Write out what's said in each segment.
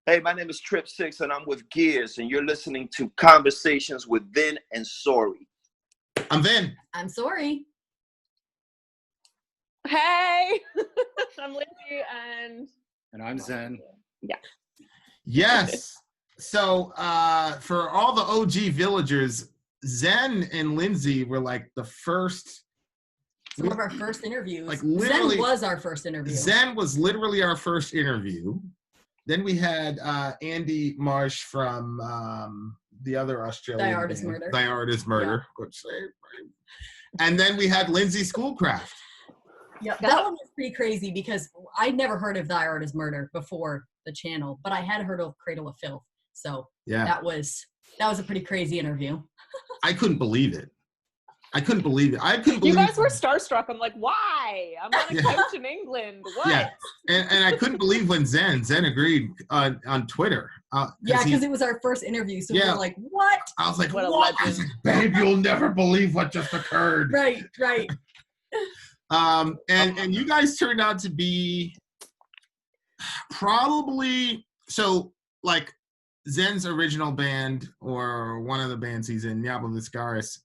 Hey, my name is Trip Six, and I'm with Gears, and you're listening to Conversations with Vin and Sori. I'm Vin. I'm Sori. Hey, I'm Lyndsay, and I'm Zen. Yeah. Yes. So for all the OG villagers, Zen and Lyndsay were like the first. Some of our first interviews. Like literally, Zen was our first interview. Zen was literally our first interview. Then we had Andy Marsh from the other Australian Artist Murder. Artist Murder. Yeah. And then we had Lyndsay Schoolcraft. Yeah, that one was pretty crazy because I'd never heard of Thy Art is Murder before the channel, but I had heard of Cradle of Filth. So yeah, that was a pretty crazy interview. I couldn't believe it. You guys were starstruck. I'm like, why? I'm on a couch in England. What? Yeah, and I couldn't believe when Zen agreed on Twitter. Because it was our first interview, so we were like, what? I was like, what? I was like, babe, you'll never believe what just occurred. Right. And you guys turned out to be probably, so like Zen's original band, or one of the bands he's in, Diablo Viscaris,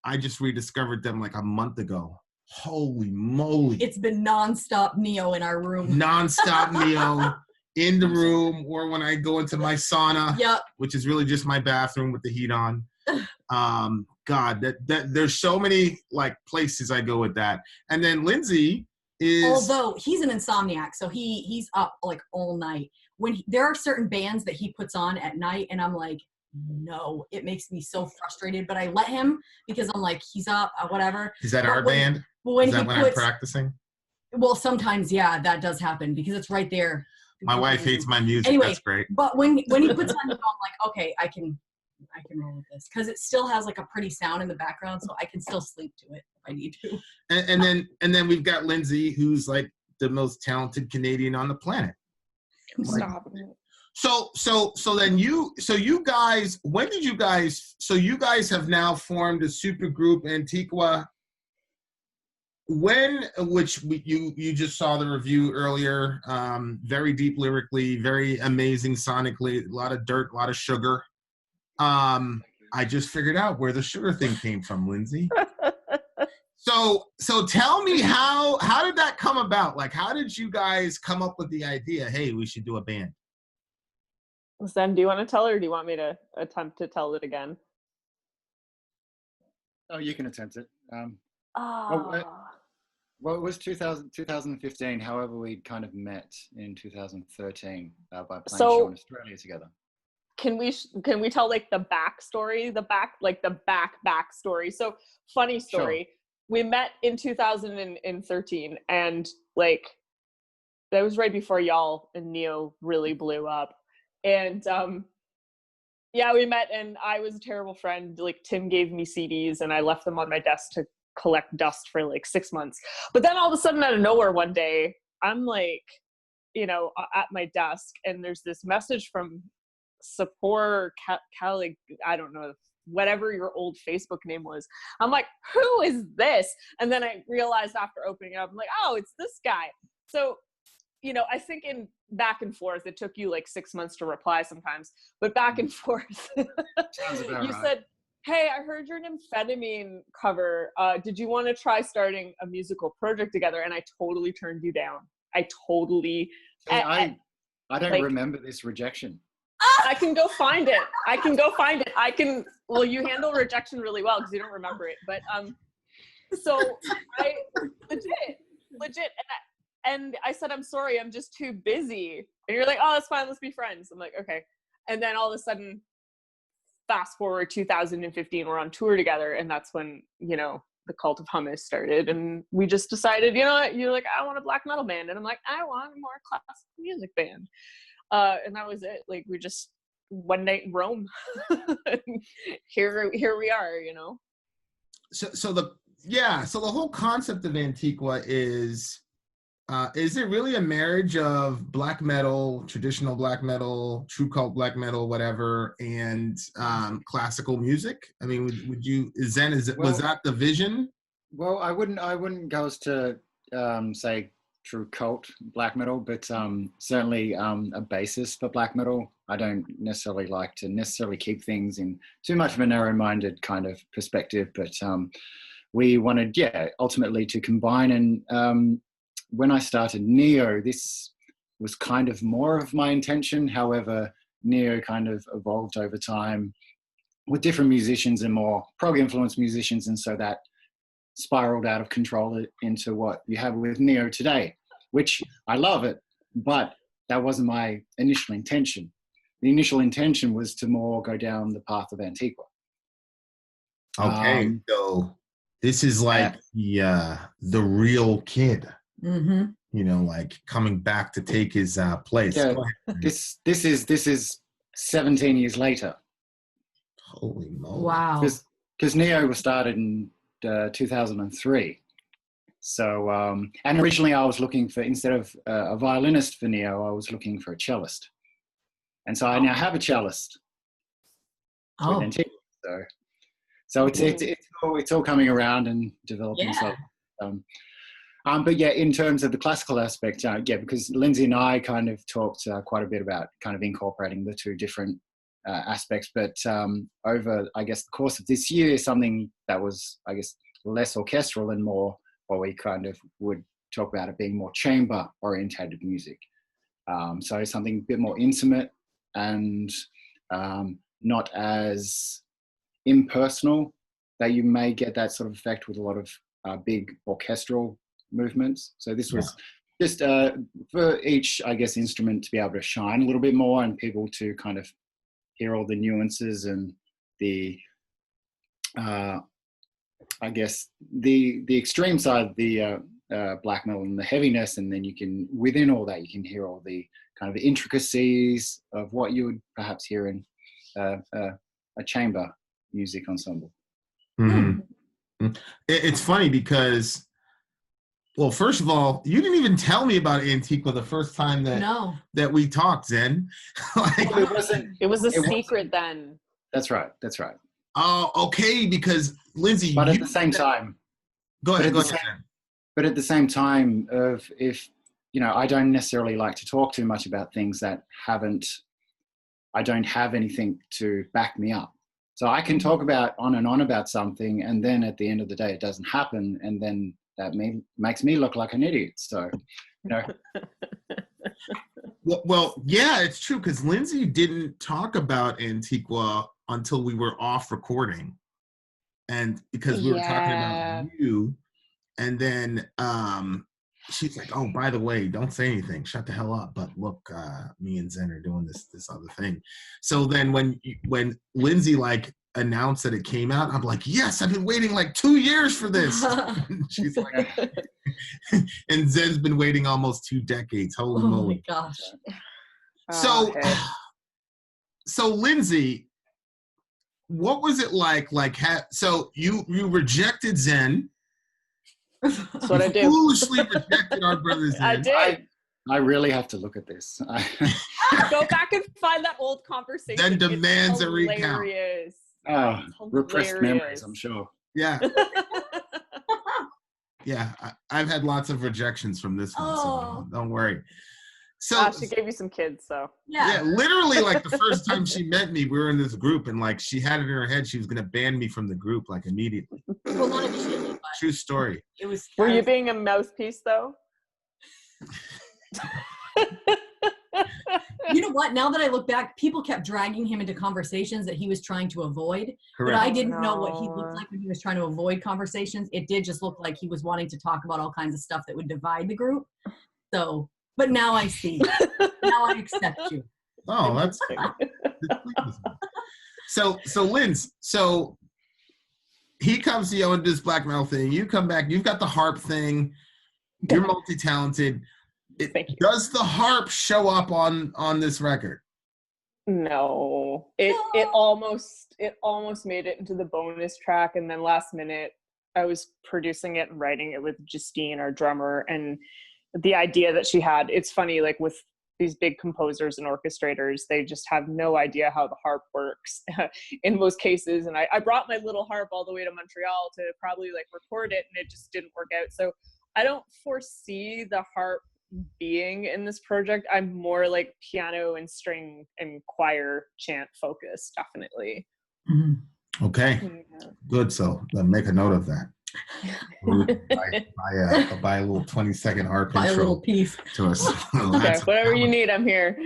I just rediscovered them like a month ago. Holy moly. It's been nonstop Neo in our room. Nonstop Neo in the room, or when I go into my sauna, which is really just my bathroom with the heat on. God, that there's so many like places I go with that. And then Lyndsay is, although he's an insomniac, so he's up like all night. There are certain bands that he puts on at night, and I'm like, no, it makes me so frustrated. But I let him because I'm like, he's up, whatever. Is that our band? Is that when I'm practicing? Well, sometimes, yeah, that does happen because it's right there. My wife hates my music. Anyway, that's great. But when he puts on, I'm like, okay, I can roll with this because it still has like a pretty sound in the background, so I can still sleep to it if I need to. And then we've got Lyndsay, who's like the most talented Canadian on the planet. Stop. So then you guys, when did you guys? So you guys have now formed a super group, Antiqua. You just saw the review earlier. Very deep lyrically, very amazing sonically. A lot of dirt, a lot of sugar. I just figured out where the sugar thing came from, Lyndsay. So tell me how did that come about? Like, how did you guys come up with the idea? Hey, we should do a band. Zen, do you want to tell, or do you want me to attempt to tell it again? Oh, you can attempt it. Well, it was 2015. However, we kind of met in 2013 by playing a show in Australia together. Can we tell like the backstory, the backstory? So funny story. Sure. We met in 2013, and like that was right before y'all and Neo really blew up. And we met, and I was a terrible friend. Like Tim gave me CDs, and I left them on my desk to collect dust for like 6 months. But then all of a sudden, out of nowhere, one day, I'm like, at my desk, and there's this message from Support Calig, I don't know, whatever your old Facebook name was. I'm like, who is this? And then I realized after opening it up, I'm like, oh, it's this guy. So, I think in back and forth, it took you like 6 months to reply sometimes, but back and forth, you said, hey, I heard your Nymphetamine cover. Did you want to try starting a musical project together? And I totally turned you down. I don't remember this rejection. I can go find it. Well, you handle rejection really well because you don't remember it. But so I legit, and I said, I'm sorry, I'm just too busy. And you're like, oh, that's fine, let's be friends. I'm like, okay. And then all of a sudden, fast forward 2015, we're on tour together, and that's when the Cult of Hummus started, and we just decided, you're like, I want a black metal band, and I'm like, I want a more classical music band. And that was it. Like, we just one night in Rome. here we are, So the whole concept of Antiqua is it really a marriage of black metal, traditional black metal, true cult black metal, whatever, and classical music? I mean, was that the vision? Well, I wouldn't go as to say true cult black metal, but certainly a basis for black metal. I don't necessarily like to necessarily keep things in too much of a narrow-minded kind of perspective, but we wanted, ultimately to combine. And when I started Neo, this was kind of more of my intention. However, Neo kind of evolved over time with different musicians and more prog influenced musicians, and so that spiraled out of control into what you have with Neo today, which I love it, but that wasn't my initial intention. The initial intention was to more go down the path of Antiqua. Okay, so this is like the real kid, like coming back to take his place. Yeah, this is 17 years later. Holy moly! Wow. Because Neo was started in 2003. So, and originally I was looking for, instead of a violinist for Neo, I was looking for a cellist. And so I now have a cellist. Oh. With Antiqua. So it's all coming around and developing. Yeah. But yeah, in terms of the classical aspect, because Lyndsay and I kind of talked quite a bit about kind of incorporating the two different aspects, but over, I guess, the course of this year, something that was, I guess, less orchestral and more what we kind of would talk about it being more chamber orientated music. So something a bit more intimate and not as impersonal, that you may get that sort of effect with a lot of big orchestral movements. So this was just for each, I guess, instrument to be able to shine a little bit more and people to kind of hear all the nuances and the I guess the extreme side of the black metal and the heaviness, and then you can, within all that, you can hear all the kind of intricacies of what you would perhaps hear in a chamber music ensemble. Mm-hmm. It's funny because, well, first of all, you didn't even tell me about Antiqua the first time that we talked, Zen. It was a secret then. That's right. Oh, okay, because Lyndsay, but at the same time, go ahead. But at the same time, if I don't necessarily like to talk too much about things that I don't have anything to back me up. So I can talk about on and on about something, and then at the end of the day, it doesn't happen, and then that makes me look like an idiot. So, Well, yeah, it's true, because Lyndsay didn't talk about Antiqua until we were off recording, and because we were talking about you, and then she's like, "Oh, by the way, don't say anything. Shut the hell up." But look, me and Zen are doing this other thing. So then when Lyndsay announced that it came out, I'm like, "Yes, I've been waiting 2 years for this." She's like, and Zen's been waiting almost 2 decades. Holy moly! Oh my gosh. So Lyndsay, what was it like? So you rejected Zen. That's what I did. Foolishly rejected our brother Zen. I did. I really have to look at this. Go back and find that old conversation. Then demands a recount. Oh, repressed memories, I'm sure. Yeah. Yeah, I've had lots of rejections from this one, so don't worry. So she gave you some kids, so. Yeah, literally the first time she met me, we were in this group, and she had it in her head she was going to ban me from the group immediately. Well, not immediately, but true story. It was. Were you being a mouthpiece, though? You know what? Now that I look back, people kept dragging him into conversations that he was trying to avoid. Correct. But I didn't know what he looked like when he was trying to avoid conversations. It did just look like he was wanting to talk about all kinds of stuff that would divide the group. So, but now I see. Now I accept you. Oh, that's so Lynn, so he comes to you and does black metal thing. You come back, you've got the harp thing. You're multi-talented. Thank you. Does the harp show up on this record? No. It almost made it into the bonus track, and then last minute I was producing it and writing it with Justine, our drummer, and the idea that she had, it's funny, with these big composers and orchestrators, they just have no idea how the harp works in most cases. And I brought my little harp all the way to Montreal to probably record it, and it just didn't work out. So I don't foresee the harp being in this project. I'm more like piano and string and choir chant focused, definitely. Mm-hmm. Okay, good. So make a note of that. Buy a little 20-second harp Buy a intro little piece to us. Okay, whatever you need, I'm here.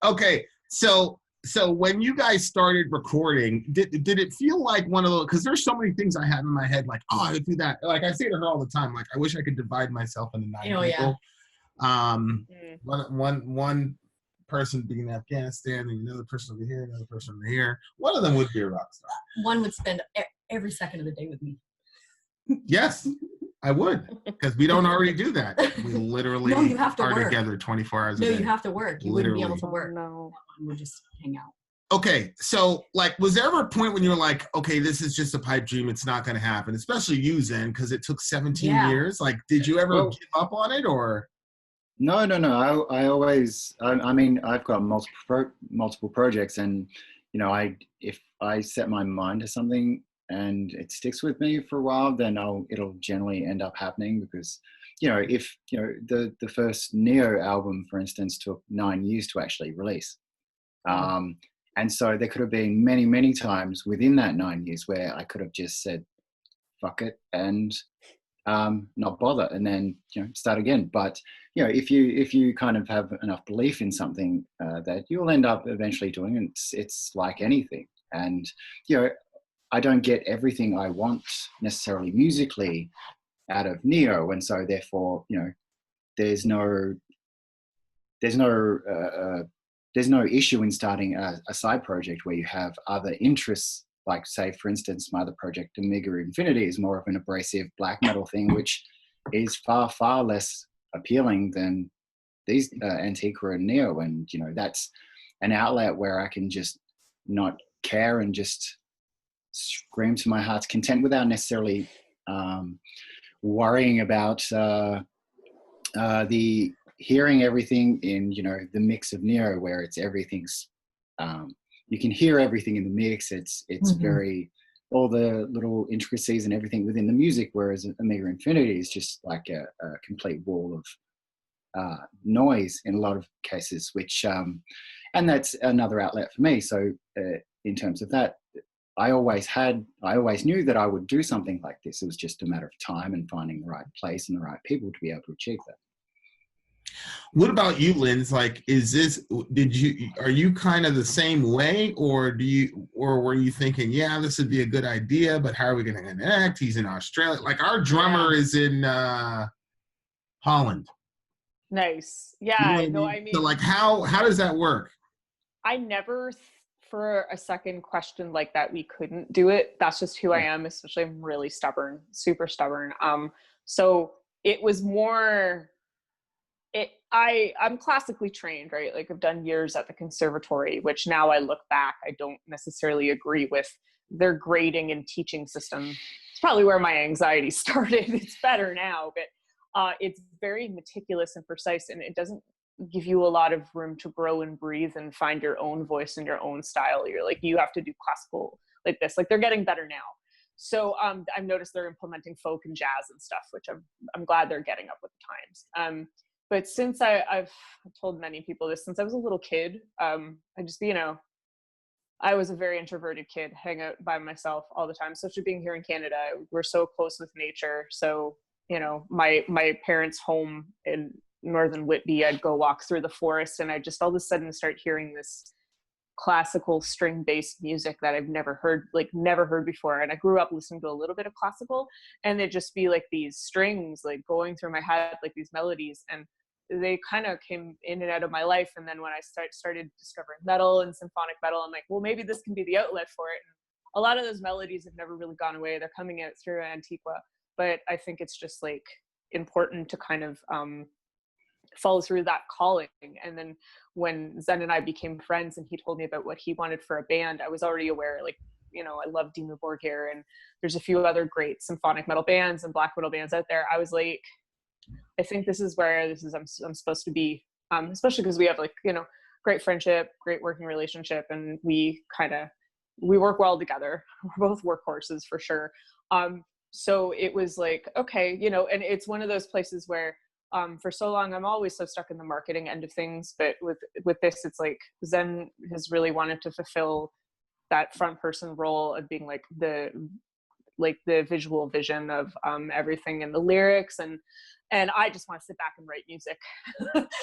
Okay, so when you guys started recording, did it feel like one of those? Because there's so many things I have in my head, like, oh, I would do that. Like I say to her all the time, like I wish I could divide myself into 9 people. One person being in Afghanistan, and another person over here, another person over here. One of them would be a rock star. One would spend every second of the day with me. Yes, I would, because we don't already do that. We literally you have to are work. Together 24 hours a day. No, you have to work. You Literally. wouldn't be able to work. No. You would just hang out. Okay, so like, was there ever a point when you were like, okay, this is just a pipe dream, it's not going to happen, especially you, Zen, because it took 17 years? Like, did you ever give up on it, or? No. I always, I mean, I've got multiple projects, and if I set my mind to something and it sticks with me for a while, then it'll generally end up happening, because if the first Neo album, for instance, took 9 years to actually release. And so there could have been many times within that 9 years where I could have just said, fuck it, and not bother, and then start again. But if you kind of have enough belief in something, that you'll end up eventually doing it. It's like anything. And I don't get everything I want necessarily musically out of Neo, and so therefore there's no issue in starting a side project where you have other interests. Like, say, for instance, my other project, Omega Infinity, is more of an abrasive black metal thing, which is far less appealing than these Antiqua and Neo. And, that's an outlet where I can just not care and just scream to my heart's content without necessarily worrying about the hearing everything in, the mix of Neo, where it's everything's... you can hear everything in the mix. It's very, all the little intricacies and everything within the music, whereas Omega Infinity is just like a complete wall of noise in a lot of cases, which, and that's another outlet for me. So in terms of that, I always knew that I would do something like this. It was just a matter of time and finding the right place and the right people to be able to achieve that. What about you, Lynn? Like, are you kind of the same way, or were you thinking, yeah, this would be a good idea, but how are we going to connect? He's in Australia. Like, our drummer is in Holland. Nice. Yeah. I mean, so like, how does that work? I never for a second questioned like that we couldn't do it. That's just who I am. Especially, I'm really stubborn, super stubborn. So it was more... I'm classically trained, right? Like, I've done years at the conservatory, which now I look back, I don't necessarily agree with their grading and teaching system. It's probably where my anxiety started. It's better now, but it's very meticulous and precise, and it doesn't give you a lot of room to grow and breathe and find your own voice and your own style. You're like, you have to do classical like this. Like, they're getting better now. So I've noticed they're implementing folk and jazz and stuff, which I'm glad they're getting up with the times. But since I've told many people this, since I was a little kid, I just, I was a very introverted kid, hang out by myself all the time, especially being here in Canada. We're so close with nature. So, my parents' home in northern Whitby, I'd go walk through the forest, and I just all of a sudden start hearing this classical string-based music that I've never heard before. And I grew up listening to a little bit of classical, and it'd just be like these strings like going through my head, like these melodies, and they kind of came in and out of my life. And then when I started discovering metal and symphonic metal, I'm like, well, maybe this can be the outlet for it. And a lot of those melodies have never really gone away. They're coming out through Antiqua, but I think it's just like important to kind of follow through that calling. And then when Zen and I became friends and he told me about what he wanted for a band, I was already aware, like, I love Dimmu Borgir, and there's a few other great symphonic metal bands and black metal bands out there. I was like, I think this is where I'm supposed to be, especially because we have great friendship, great working relationship, and we work well together. We're both workhorses for sure. so it was like, okay, you know, and it's one of those places where for so long I'm always so stuck in the marketing end of things, but with this, it's like Zen has really wanted to fulfill that front person role of being like the visual vision of everything in the lyrics, and I just want to sit back and write music.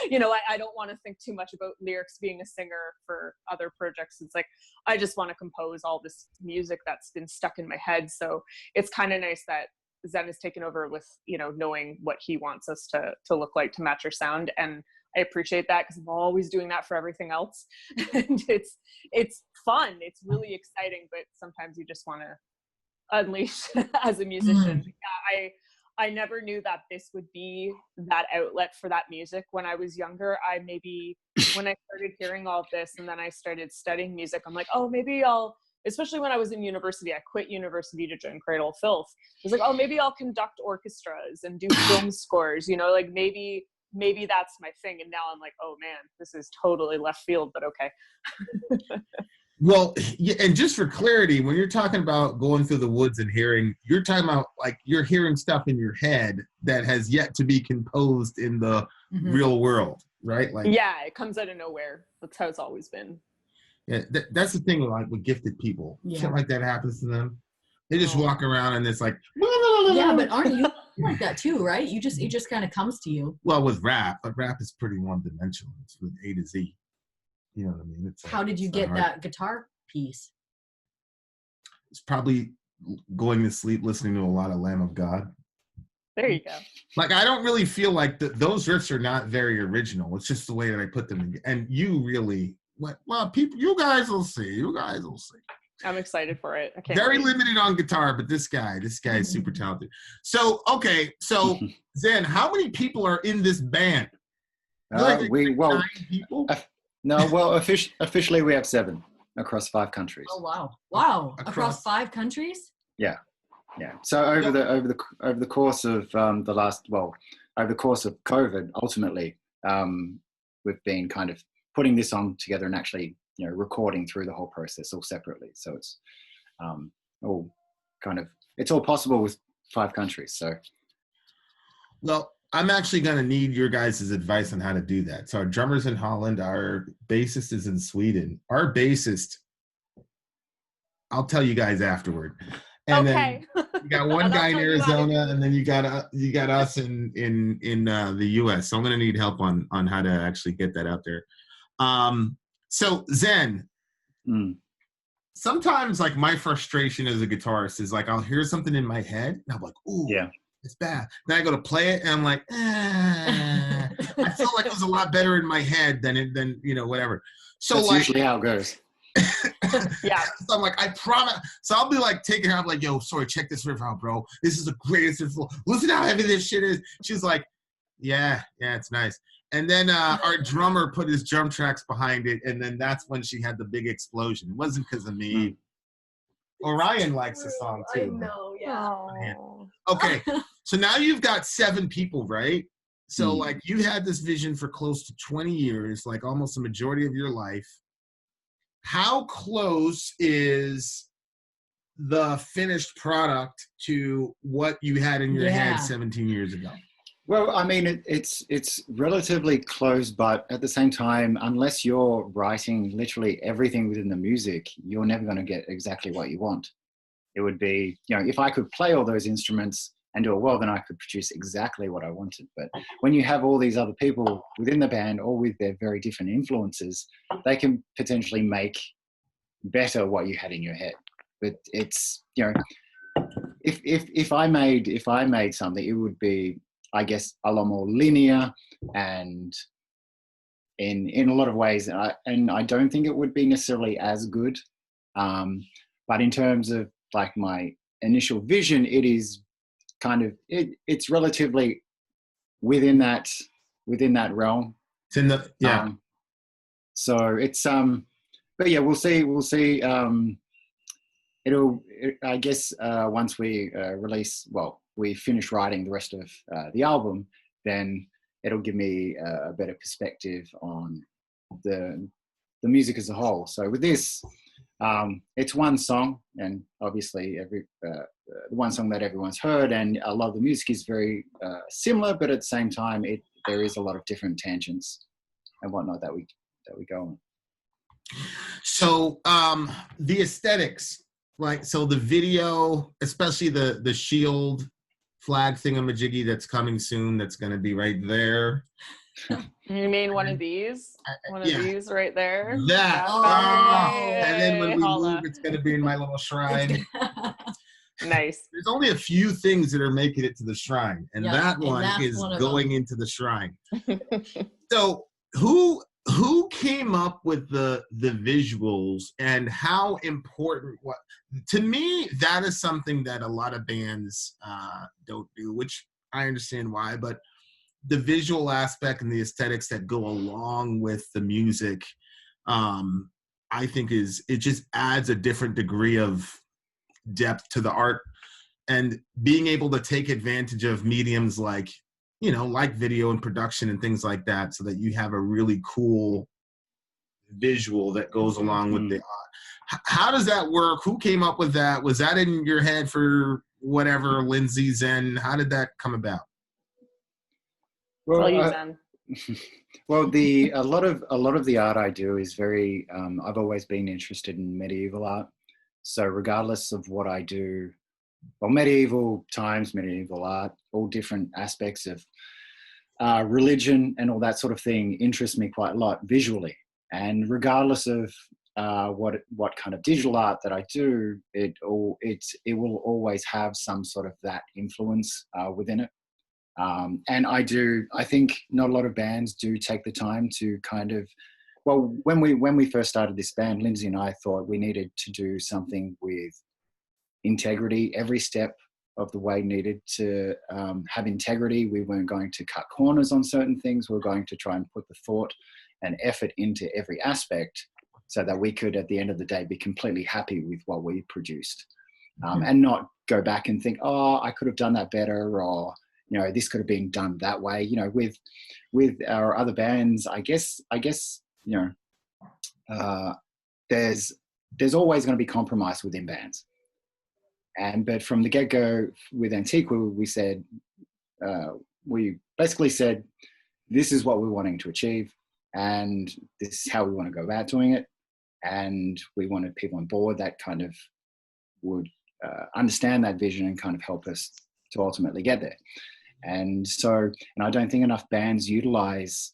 You know, I don't want to think too much about lyrics being a singer for other projects. It's like, I just want to compose all this music that's been stuck in my head. So it's kind of nice that Zen has taken over with, you know, knowing what he wants us to look like to match our sound. And I appreciate that because I'm always doing that for everything else. And it's fun. It's really exciting, but sometimes you just want to unleash as a musician. Yeah, I never knew that this would be that outlet for that music. When I was younger, when I started hearing all of this and then I started studying music, I'm like, oh, maybe especially when I was in university, I quit university to join Cradle of Filth. I was like, oh, maybe I'll conduct orchestras and do film scores, you know, like maybe that's my thing. And now I'm like, oh man, this is totally left field, but okay. Well, yeah, and just for clarity, when you're talking about going through the woods and hearing, you're talking about like you're hearing stuff in your head that has yet to be composed in the real world, right? Like, yeah, it comes out of nowhere. That's how it's always been. Yeah, that's the thing with gifted people. Yeah. Shit like that happens to them. They just walk around and it's like, yeah, but aren't you like that too, right? It just kind of comes to you. Well, with rap, but rap is pretty one-dimensional. It's with A to Z. You know what I mean? It's How did you get that guitar piece? It's probably going to sleep listening to a lot of Lamb of God. There you go. Like, I don't really feel like those riffs are not very original. It's just the way that I put them in. And you really, well, people, you guys will see. I'm excited for it. I can't Very wait. limited on guitar, but this guy is super talented. So Zen, how many people are in this band? Nine people? No, well, officially we have 7 across 5 countries. Oh wow! Across 5 countries? Yeah. So over the course of over the course of COVID, ultimately, we've been kind of putting this on together and actually, you know, recording through the whole process all separately. So it's it's all possible with 5 countries. So, well, I'm actually going to need your guys' advice on how to do that. So our drummer's in Holland, our bassist is in Sweden. Our bassist, I'll tell you guys afterward. And okay. Then you got one guy in Arizona, and then you got us in the U.S. So I'm going to need help on how to actually get that out there. So Zen, sometimes like my frustration as a guitarist is like I'll hear something in my head, and I'm like, ooh. Yeah. It's bad. Then I go to play it, and I'm like, I felt like it was a lot better in my head than you know, whatever. So that's like, usually how it goes. Yeah. So I'm like, I promise. So I'll be like taking her. I'm like, yo, sorry, check this riff out, bro. This is the greatest riff. Listen how heavy this shit is. She's like, yeah, it's nice. And then our drummer put his drum tracks behind it, and then that's when she had the big explosion. It wasn't because of me. Orion likes the song too. I know, yeah. Okay, so now you've got 7 people, right? So like you had this vision for close to 20 years, like almost the majority of your life. How close is the finished product to what you had in your head 17 years ago? Well, I mean, it's relatively close, but at the same time, unless you're writing literally everything within the music, you're never going to get exactly what you want. It would be, you know, if I could play all those instruments and do it well, then I could produce exactly what I wanted. But when you have all these other people within the band, all with their very different influences, they can potentially make better what you had in your head. But it's, you know, if I made something, it would be, I guess, a lot more linear and in a lot of ways. And I don't think it would be necessarily as good. But in terms of like my initial vision, it is kind of, it's relatively within that realm. It's in the, yeah. So it's, but yeah, we'll see. I guess once we we finish writing the rest of the album, then it'll give me a better perspective on the music as a whole. So with this, It's one song, and obviously the one song that everyone's heard, and a lot of the music is very similar, but at the same time, there is a lot of different tangents and whatnot that we go on. So the aesthetics, like, so the video, especially the shield flag thingamajiggy that's coming soon, that's going to be right there. You mean one of these? One of these right there? That. And then when we Holla. move, it's going to be in my little shrine. Nice. There's only a few things that are making it to the shrine, and that one is going into the shrine. So who came up with the visuals, and how important? What, to me, that is something that a lot of bands don't do, which I understand why, but the visual aspect and the aesthetics that go along with the music, I think it just adds a different degree of depth to the art, and being able to take advantage of mediums like, like video and production and things like that, so that you have a really cool visual that goes along with the art. How does that work? Who came up with that? Was that in your head for whatever, Lyndsay's, and how did that come about? Well, well, a lot of the art I do is very. I've always been interested in medieval art, so regardless of what I do, well, medieval times, medieval art, all different aspects of religion and all that sort of thing interest me quite a lot visually. And regardless of what kind of digital art that I do, it will always have some sort of that influence within it. And I think not a lot of bands do take the time to kind of, well, when we first started this band, Lyndsay and I thought we needed to do something with integrity. Every step of the way needed to have integrity. We weren't going to cut corners on certain things. We were going to try and put the thought and effort into every aspect, so that we could, at the end of the day, be completely happy with what we produced, and not go back and think, oh, I could have done that better, or this could have been done that way. With our other bands, I guess there's always going to be compromise within bands. But from the get-go with Antiqua, we basically said, this is what we're wanting to achieve, and this is how we want to go about doing it. And we wanted people on board that kind of would understand that vision and kind of help us to ultimately get there. And I don't think enough bands utilize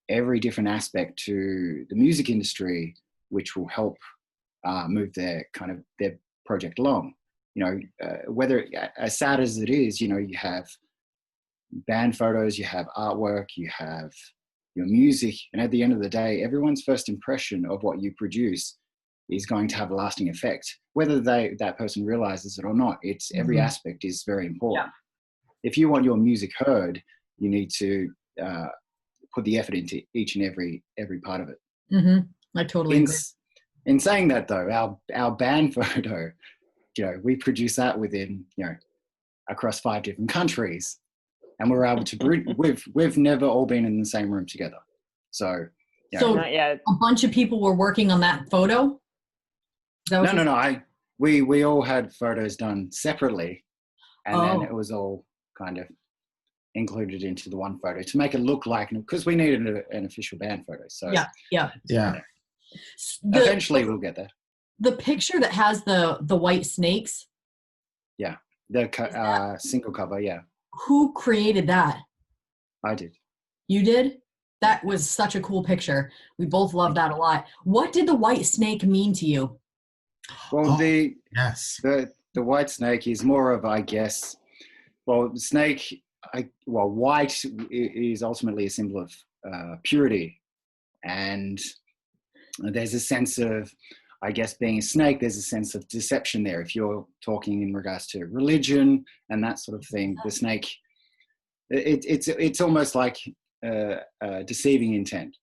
every different aspect to the music industry, which will help move their project along. Whether, as sad as it is, you have band photos, you have artwork, you have your music, and at the end of the day, everyone's first impression of what you produce is going to have a lasting effect, whether that person realizes it or not. It's every aspect is very important. Yeah. If you want your music heard, you need to put the effort into each and every part of it. I totally agree. In saying that, though, our band photo, we produce that within, across 5 different countries, and we're able to. We've never all been in the same room together, so. Not yet. A bunch of people were working on that photo. No. We all had photos done separately, and then it was all kind of included into the one photo to make it look like, because we needed an official band photo. So yeah. Eventually, we'll get there. The picture that has the white snakes. Yeah, the single cover. Yeah. Who created that? I did. You did? That was such a cool picture. We both loved that a lot. What did the white snake mean to you? Well, the white snake is more of, I guess, well, the snake, white is ultimately a symbol of purity. And there's a sense of, I guess, being a snake, there's a sense of deception there. If you're talking in regards to religion and that sort of thing, the snake, it's almost like deceiving intent.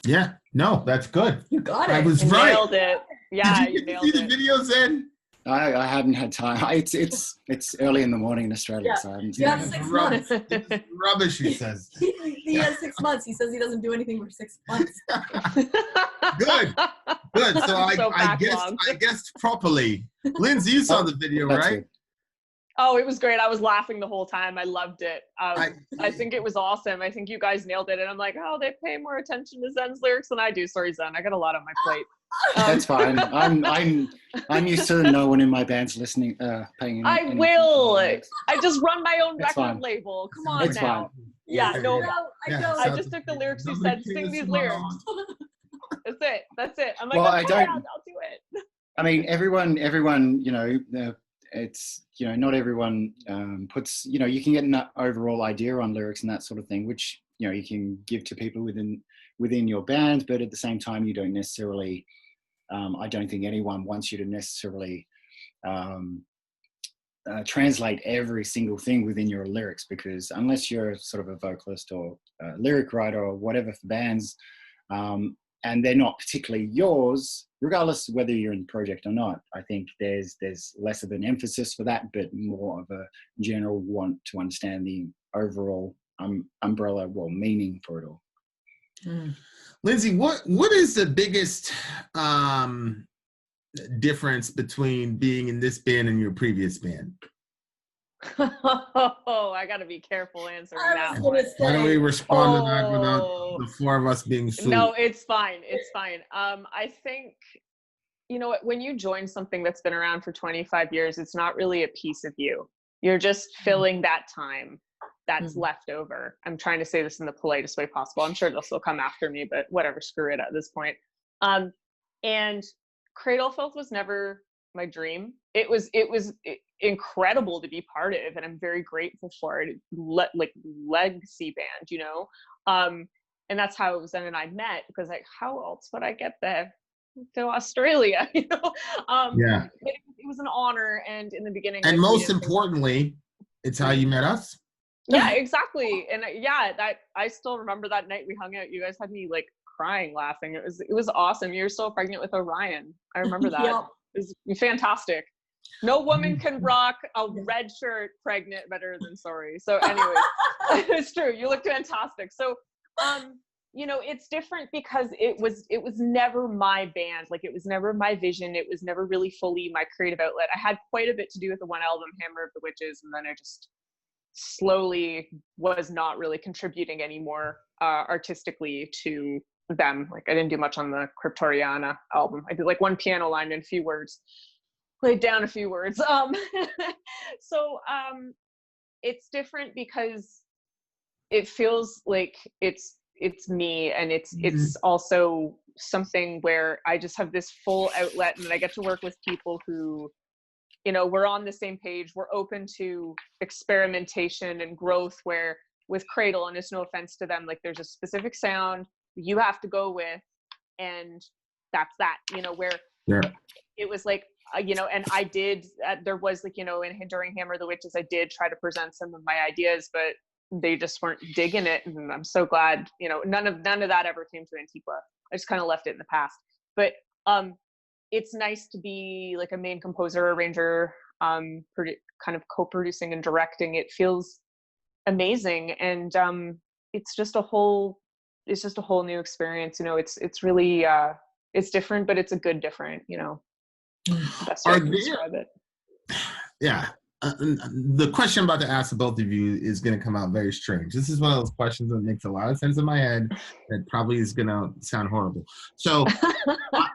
Yeah, no, that's good. You got it. I was right. Nailed it. Yeah, Did you get to see the videos then? I haven't had time. It's early in the morning in Australia, Yeah. so I haven't You have seen it. 6 months. It's rubbish, he says. He has 6 months. He says he doesn't do anything for 6 months. Good. So I guessed properly. Lyndsay, you saw the video, That's right? good. Oh, it was great. I was laughing the whole time. I loved it. I think it was awesome. I think you guys nailed it. And I'm like, oh, they pay more attention to Zen's lyrics than I do. Sorry, Zen. I got a lot on my plate. That's fine. I'm used to no one in my band's listening, paying. I will. I just run my own record label. Come on It's now. fine. Yeah, no. I I just took the lyrics you said. Sing these lyrics. That's it. I'm like, Well, okay, I'll do it. I mean, everyone, it's, not everyone puts, you can get an overall idea on lyrics and that sort of thing, which, you can give to people within your band, but at the same time, you don't necessarily, I don't think anyone wants you to necessarily translate every single thing within your lyrics, because unless you're sort of a vocalist or a lyric writer or whatever for bands, and they're not particularly yours, regardless of whether you're in the project or not, I think there's less of an emphasis for that, but more of a general want to understand the overall umbrella, meaning for it all. Lyndsay, what is the biggest difference between being in this band and your previous band? Oh, I got to be careful answering that one. Why don't we respond to that without the four of us being sued? No, it's fine. It's fine. I think, when you join something that's been around for 25 years, it's not really a piece of you. You're just filling that time that's left over. I'm trying to say this in the politest way possible. I'm sure they'll still come after me, but whatever, screw it at this point. And Cradle Filth was never my dream. It was incredible to be part of, and I'm very grateful for it. Like legacy band, and that's how Zen and I met, because like, how else would I get there to Australia? Yeah. It was an honor, and in the beginning, and most importantly, it's how you met us. Yeah, exactly. And I still remember that night we hung out. You guys had me like crying, laughing. It was awesome. You were still pregnant with Orion. I remember that. Yep. It was fantastic. No woman can rock a red shirt pregnant better than Sorry. So anyway, it's true. You look fantastic. So, it's different because it was never my band. Like, it was never my vision. It was never really fully my creative outlet. I had quite a bit to do with the one album, Hammer of the Witches, and then I just slowly was not really contributing anymore artistically to them. Like, I didn't do much on the Cryptoriana album. I did like one piano line and a few words, laid down a few words. So it's different because it feels like it's me, and it's also something where I just have this full outlet, and I get to work with people who, we're on the same page. We're open to experimentation and growth, where with Cradle, and it's no offense to them, like, there's a specific sound you have to go with, and that's that, where it was like, and I did, there was like, during Hammer of the Witches, I did try to present some of my ideas, but they just weren't digging it. And I'm so glad, none of that ever came to Antiqua. I just kind of left it in the past. But it's nice to be like a main composer, arranger, kind of co-producing and directing. It feels amazing. And it's just a whole new experience. It's really, it's different, but it's a good different, best way to describe it. Yeah. The question I'm about to ask both of you is going to come out very strange. This is one of those questions that makes a lot of sense in my head that probably is going to sound horrible. So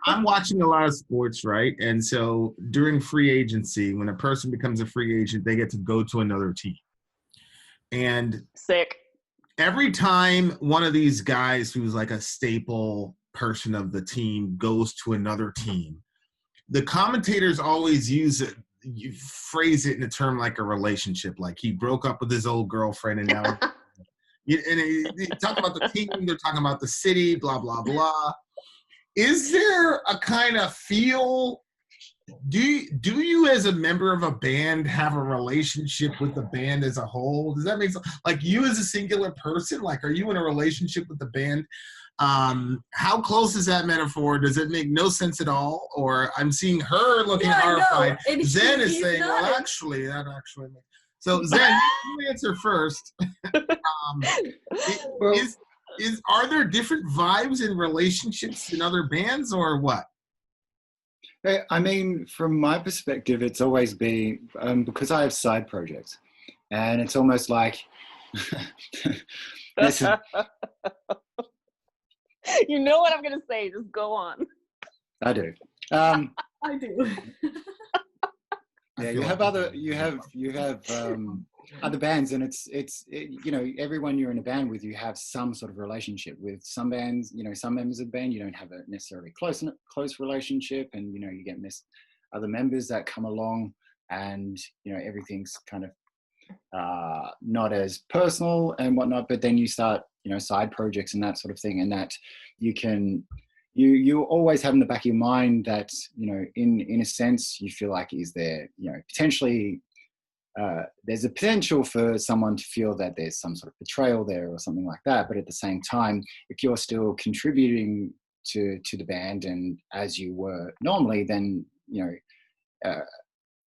I'm watching a lot of sports, right? And so during free agency, when a person becomes a free agent, they get to go to another team. And sick. Every time one of these guys who's like a staple person of the team goes to another team, the commentators always you phrase it in a term like a relationship, like he broke up with his old girlfriend and now they talk about the team, they're talking about the city, blah, blah, blah. Is there a kind of feel Do you as a member of a band have a relationship with the band as a whole? Does that make sense? Like you as a singular person, like are you in a relationship with the band? How close is that metaphor? Does it make no sense at all? Or I'm seeing her looking horrified. Zen is saying, well, actually, that actually makes. So Zen, you answer first. Are there different vibes in relationships in other bands or what? I mean, from my perspective, it's always been, because I have side projects, and it's almost like, this is, you know what I'm going to say, just go on. I do. I do. Yeah, you have other bands, and it's you know, everyone you're in a band with, you have some sort of relationship with. Some bands, you know, some members of the band you don't have a necessarily close relationship, and you know, you get other members that come along, and you know, everything's kind of not as personal and whatnot. But then you start, you know, side projects and that sort of thing, and that you always have in the back of your mind that, you know, in a sense, you feel like, is there, you know, potentially there's a potential for someone to feel that there's some sort of betrayal there or something like that. But at the same time, if you're still contributing to the band and as you were normally, then, you know,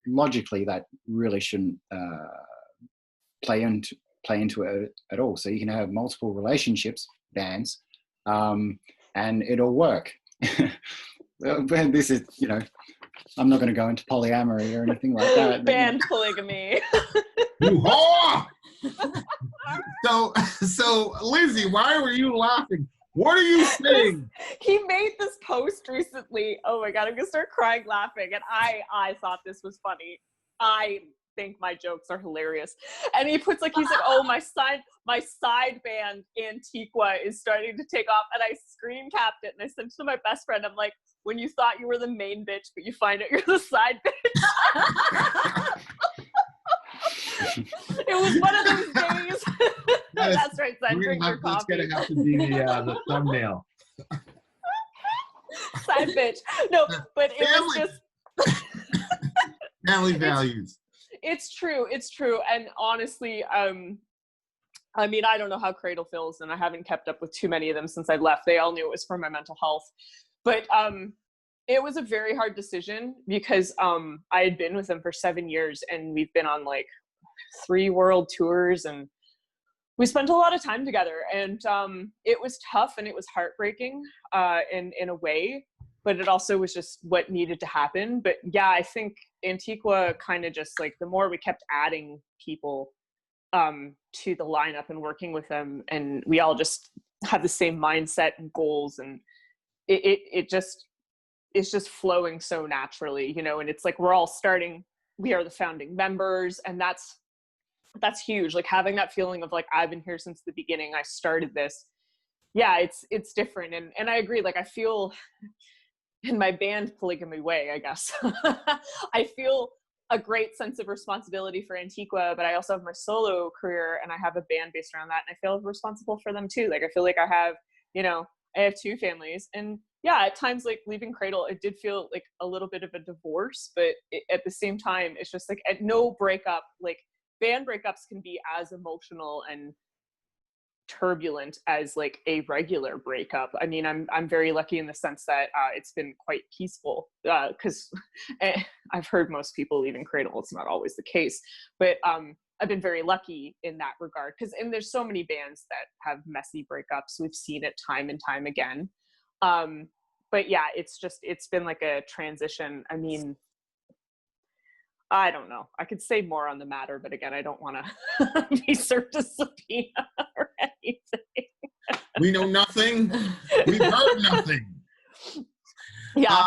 logically that really shouldn't play into it at all. So you can have multiple relationships, bands, and it'll work. Well, this is, you know, I'm not going to go into polyamory or anything like that. Band polygamy. You whore! So Lyndsay, why were you laughing? What are you saying? He made this post recently. Oh my God, I'm going to start crying laughing. And I thought this was funny. I think my jokes are hilarious. And he puts like, he said, oh, my side band Antiqua is starting to take off. And I screen capped it and I sent it to my best friend. I'm like, when you thought you were the main bitch, but you find out you're the side bitch. It was one of those days. That's right, son. Drink your coffee. That's gonna have to be the thumbnail. Side bitch. No, but it was just family values. It's true. And honestly, I mean, I don't know how Cradle feels, and I haven't kept up with too many of them since I left. They all knew it was for my mental health. But it was a very hard decision because I had been with them for 7 years, and we've been on like 3 world tours, and we spent a lot of time together. And it was tough and it was heartbreaking in a way, but it also was just what needed to happen. But yeah, I think Antiqua kind of just like, the more we kept adding people to the lineup and working with them, and we all just had the same mindset and goals, and it's just flowing so naturally, you know. And it's like, we are the founding members, and that's huge. Like having that feeling of like, I've been here since the beginning, I started this. Yeah, it's different. And I agree. Like I feel in my band polygamy way, I guess, I feel a great sense of responsibility for Antiqua, but I also have my solo career and I have a band based around that. And I feel responsible for them too. Like I feel like I have, you know, I have 2 families, and yeah, at times like leaving Cradle, it did feel like a little bit of a divorce, but at the same time, it's just like at no breakup, like band breakups can be as emotional and turbulent as like a regular breakup. I mean, I'm very lucky in the sense that it's been quite peaceful, because I've heard most people leaving Cradle, it's not always the case, but I've been very lucky in that regard, and there's so many bands that have messy breakups. We've seen it time and time again. But yeah, it's been like a transition. I mean, I don't know. I could say more on the matter, but again, I don't want to be served a subpoena or anything. We know nothing. We've heard nothing. Yeah.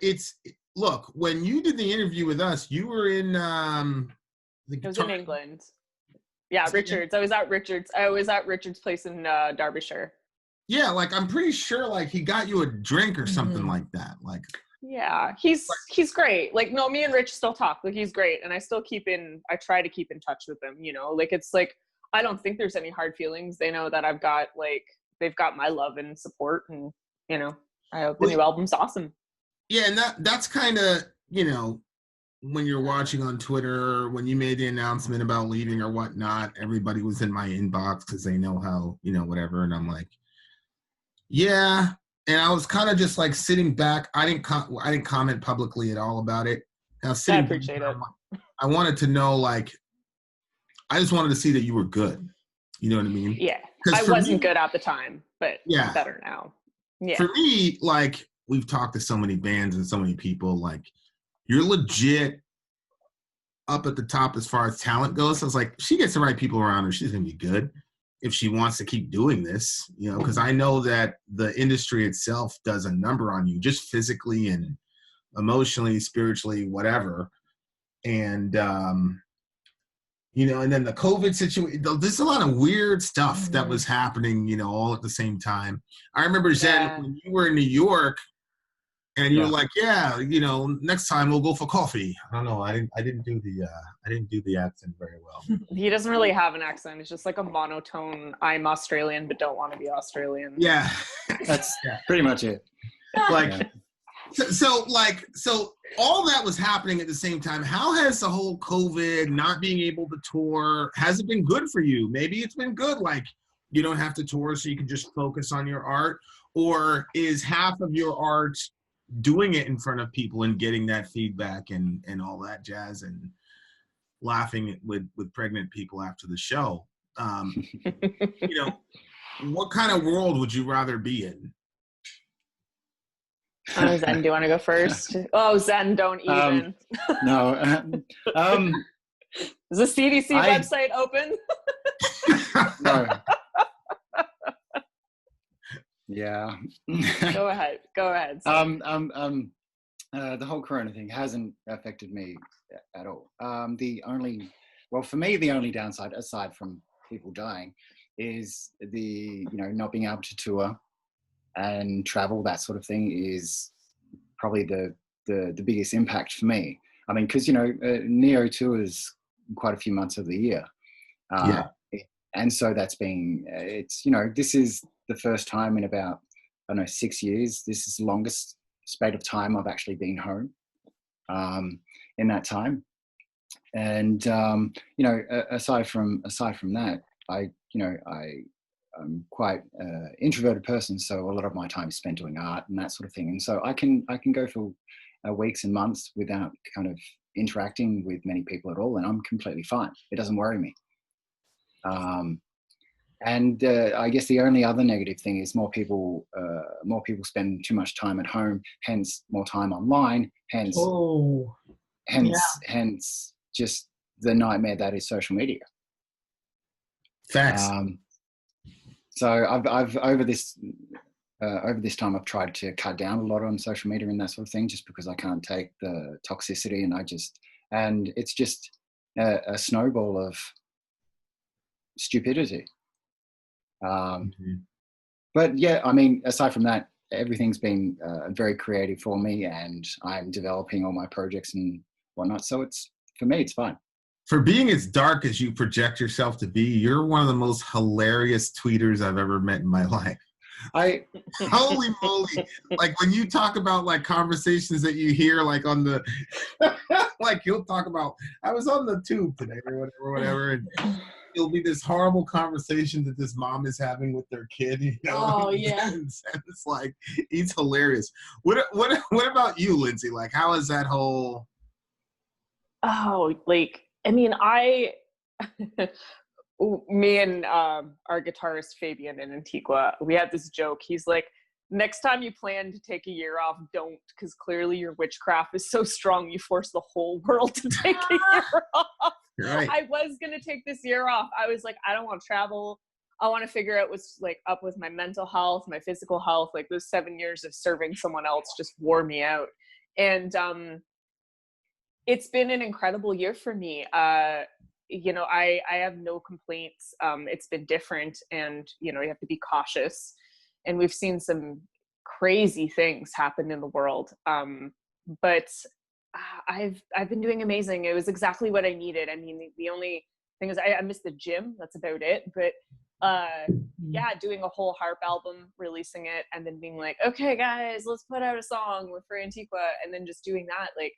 It's look, when you did the interview with us, you were in it was in England. Yeah, Richards. I was at Richards' place in Derbyshire. Yeah, like I'm pretty sure like he got you a drink or something like that. Like yeah, he's great. Like no, me and Rich still talk. Like he's great, and I try to keep in touch with him, you know. Like it's like I don't think there's any hard feelings. They know that they've got my love and support, and you know, I hope the new album's awesome. Yeah, and that's kind of, you know, when you're watching on Twitter, when you made the announcement about leaving or whatnot, everybody was in my inbox because they know how, you know, whatever. And I'm like, yeah. And I was kind of just like sitting back. I didn't comment publicly at all about it. And I was I sitting appreciate back, it. I wanted to know, like, I just wanted to see that you were good. You know what I mean? Yeah. I wasn't good at the time, but yeah, I'm better now. Yeah. For me, like, we've talked to so many bands and so many people, like, you're legit up at the top as far as talent goes. So I was like, she gets the right people around her, she's gonna be good if she wants to keep doing this, you know, because I know that the industry itself does a number on you, just physically and emotionally, spiritually, whatever. And you know, and then the COVID situation, there's a lot of weird stuff that was happening, you know, all at the same time. I remember, Zen, when you were in New York, and you were like, yeah, you know, next time we'll go for coffee. I don't know. I didn't do the accent very well. He doesn't really have an accent. It's just like a monotone, I'm Australian, but don't want to be Australian. Yeah. That's pretty much it. Like, yeah. So all that was happening at the same time. How has the whole COVID, not being able to tour, has it been good for you? Maybe it's been good. Like, you don't have to tour so you can just focus on your art, or is half of your art doing it in front of people and getting that feedback and all that jazz and laughing with pregnant people after the show? You know, what kind of world would you rather be in? Zen, do you want to go first? Oh, Zen, don't even. No. Is the CDC website open? No. Yeah. Go ahead. Zen. The whole Corona thing hasn't affected me at all. For me, the only downside, aside from people dying, is the, you know, not being able to tour and travel, that sort of thing, is probably the biggest impact for me. I mean, because, you know, Neo tours quite a few months of the year. And so that's been, it's, you know, this is the first time in about, I don't know, 6 years. This is the longest spate of time I've actually been home in that time. And, you know, aside from that, I'm quite an introverted person, so a lot of my time is spent doing art and that sort of thing. And so I can go for weeks and months without kind of interacting with many people at all, and I'm completely fine. It doesn't worry me. And I guess the only other negative thing is more people spend too much time at home, hence more time online, hence just the nightmare that is social media. Facts. So I've over this time I've tried to cut down a lot on social media and that sort of thing, just because I can't take the toxicity, and it's just a snowball of stupidity. But yeah, I mean, aside from that, everything's been very creative for me, and I'm developing all my projects and whatnot. So for me, it's fine. For being as dark as you project yourself to be, you're one of the most hilarious tweeters I've ever met in my life. Holy moly. Like, when you talk about like conversations that you hear like on the like, you'll talk about, I was on the tube today or whatever, and it'll be this horrible conversation that this mom is having with their kid, you know. Oh yeah. And it's like, he's hilarious. What about you, Lyndsay? Like, how is that whole I mean, me and our guitarist Fabian in Antiqua, we had this joke. He's like, next time you plan to take a year off, don't, because clearly your witchcraft is so strong you force the whole world to take a year off. Right. I was going to take this year off. I was like, I don't want to travel. I want to figure out what's like up with my mental health, my physical health. Like, those 7 years of serving someone else just wore me out. And it's been an incredible year for me. You know, I have no complaints. It's been different, and, you know, you have to be cautious. And we've seen some crazy things happen in the world. But I've been doing amazing. It was exactly what I needed. I mean, the only thing is I miss the gym. That's about it. But yeah, doing a whole harp album, releasing it, and then being like, okay guys, let's put out a song for Antiqua, and then just doing that. Like,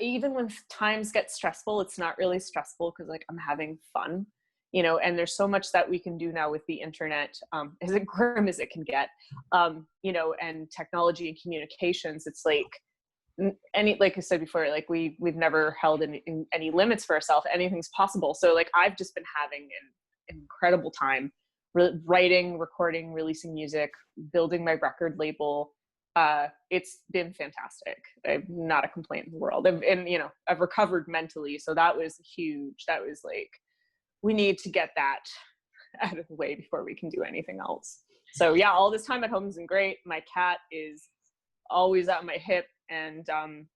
even when times get stressful, it's not really stressful because like I'm having fun, you know, and there's so much that we can do now with the internet, as grim as it can get, you know, and technology and communications. It's like like I said before, like we've never held any limits for ourselves. Anything's possible. So like I've just been having an incredible time writing, recording, releasing music, building my record label. It's been fantastic. I've not a complaint in the world. And you know, I've recovered mentally. So that was huge. That was like, we need to get that out of the way before we can do anything else. So yeah, all this time at home has been great. My cat is always at my hip, and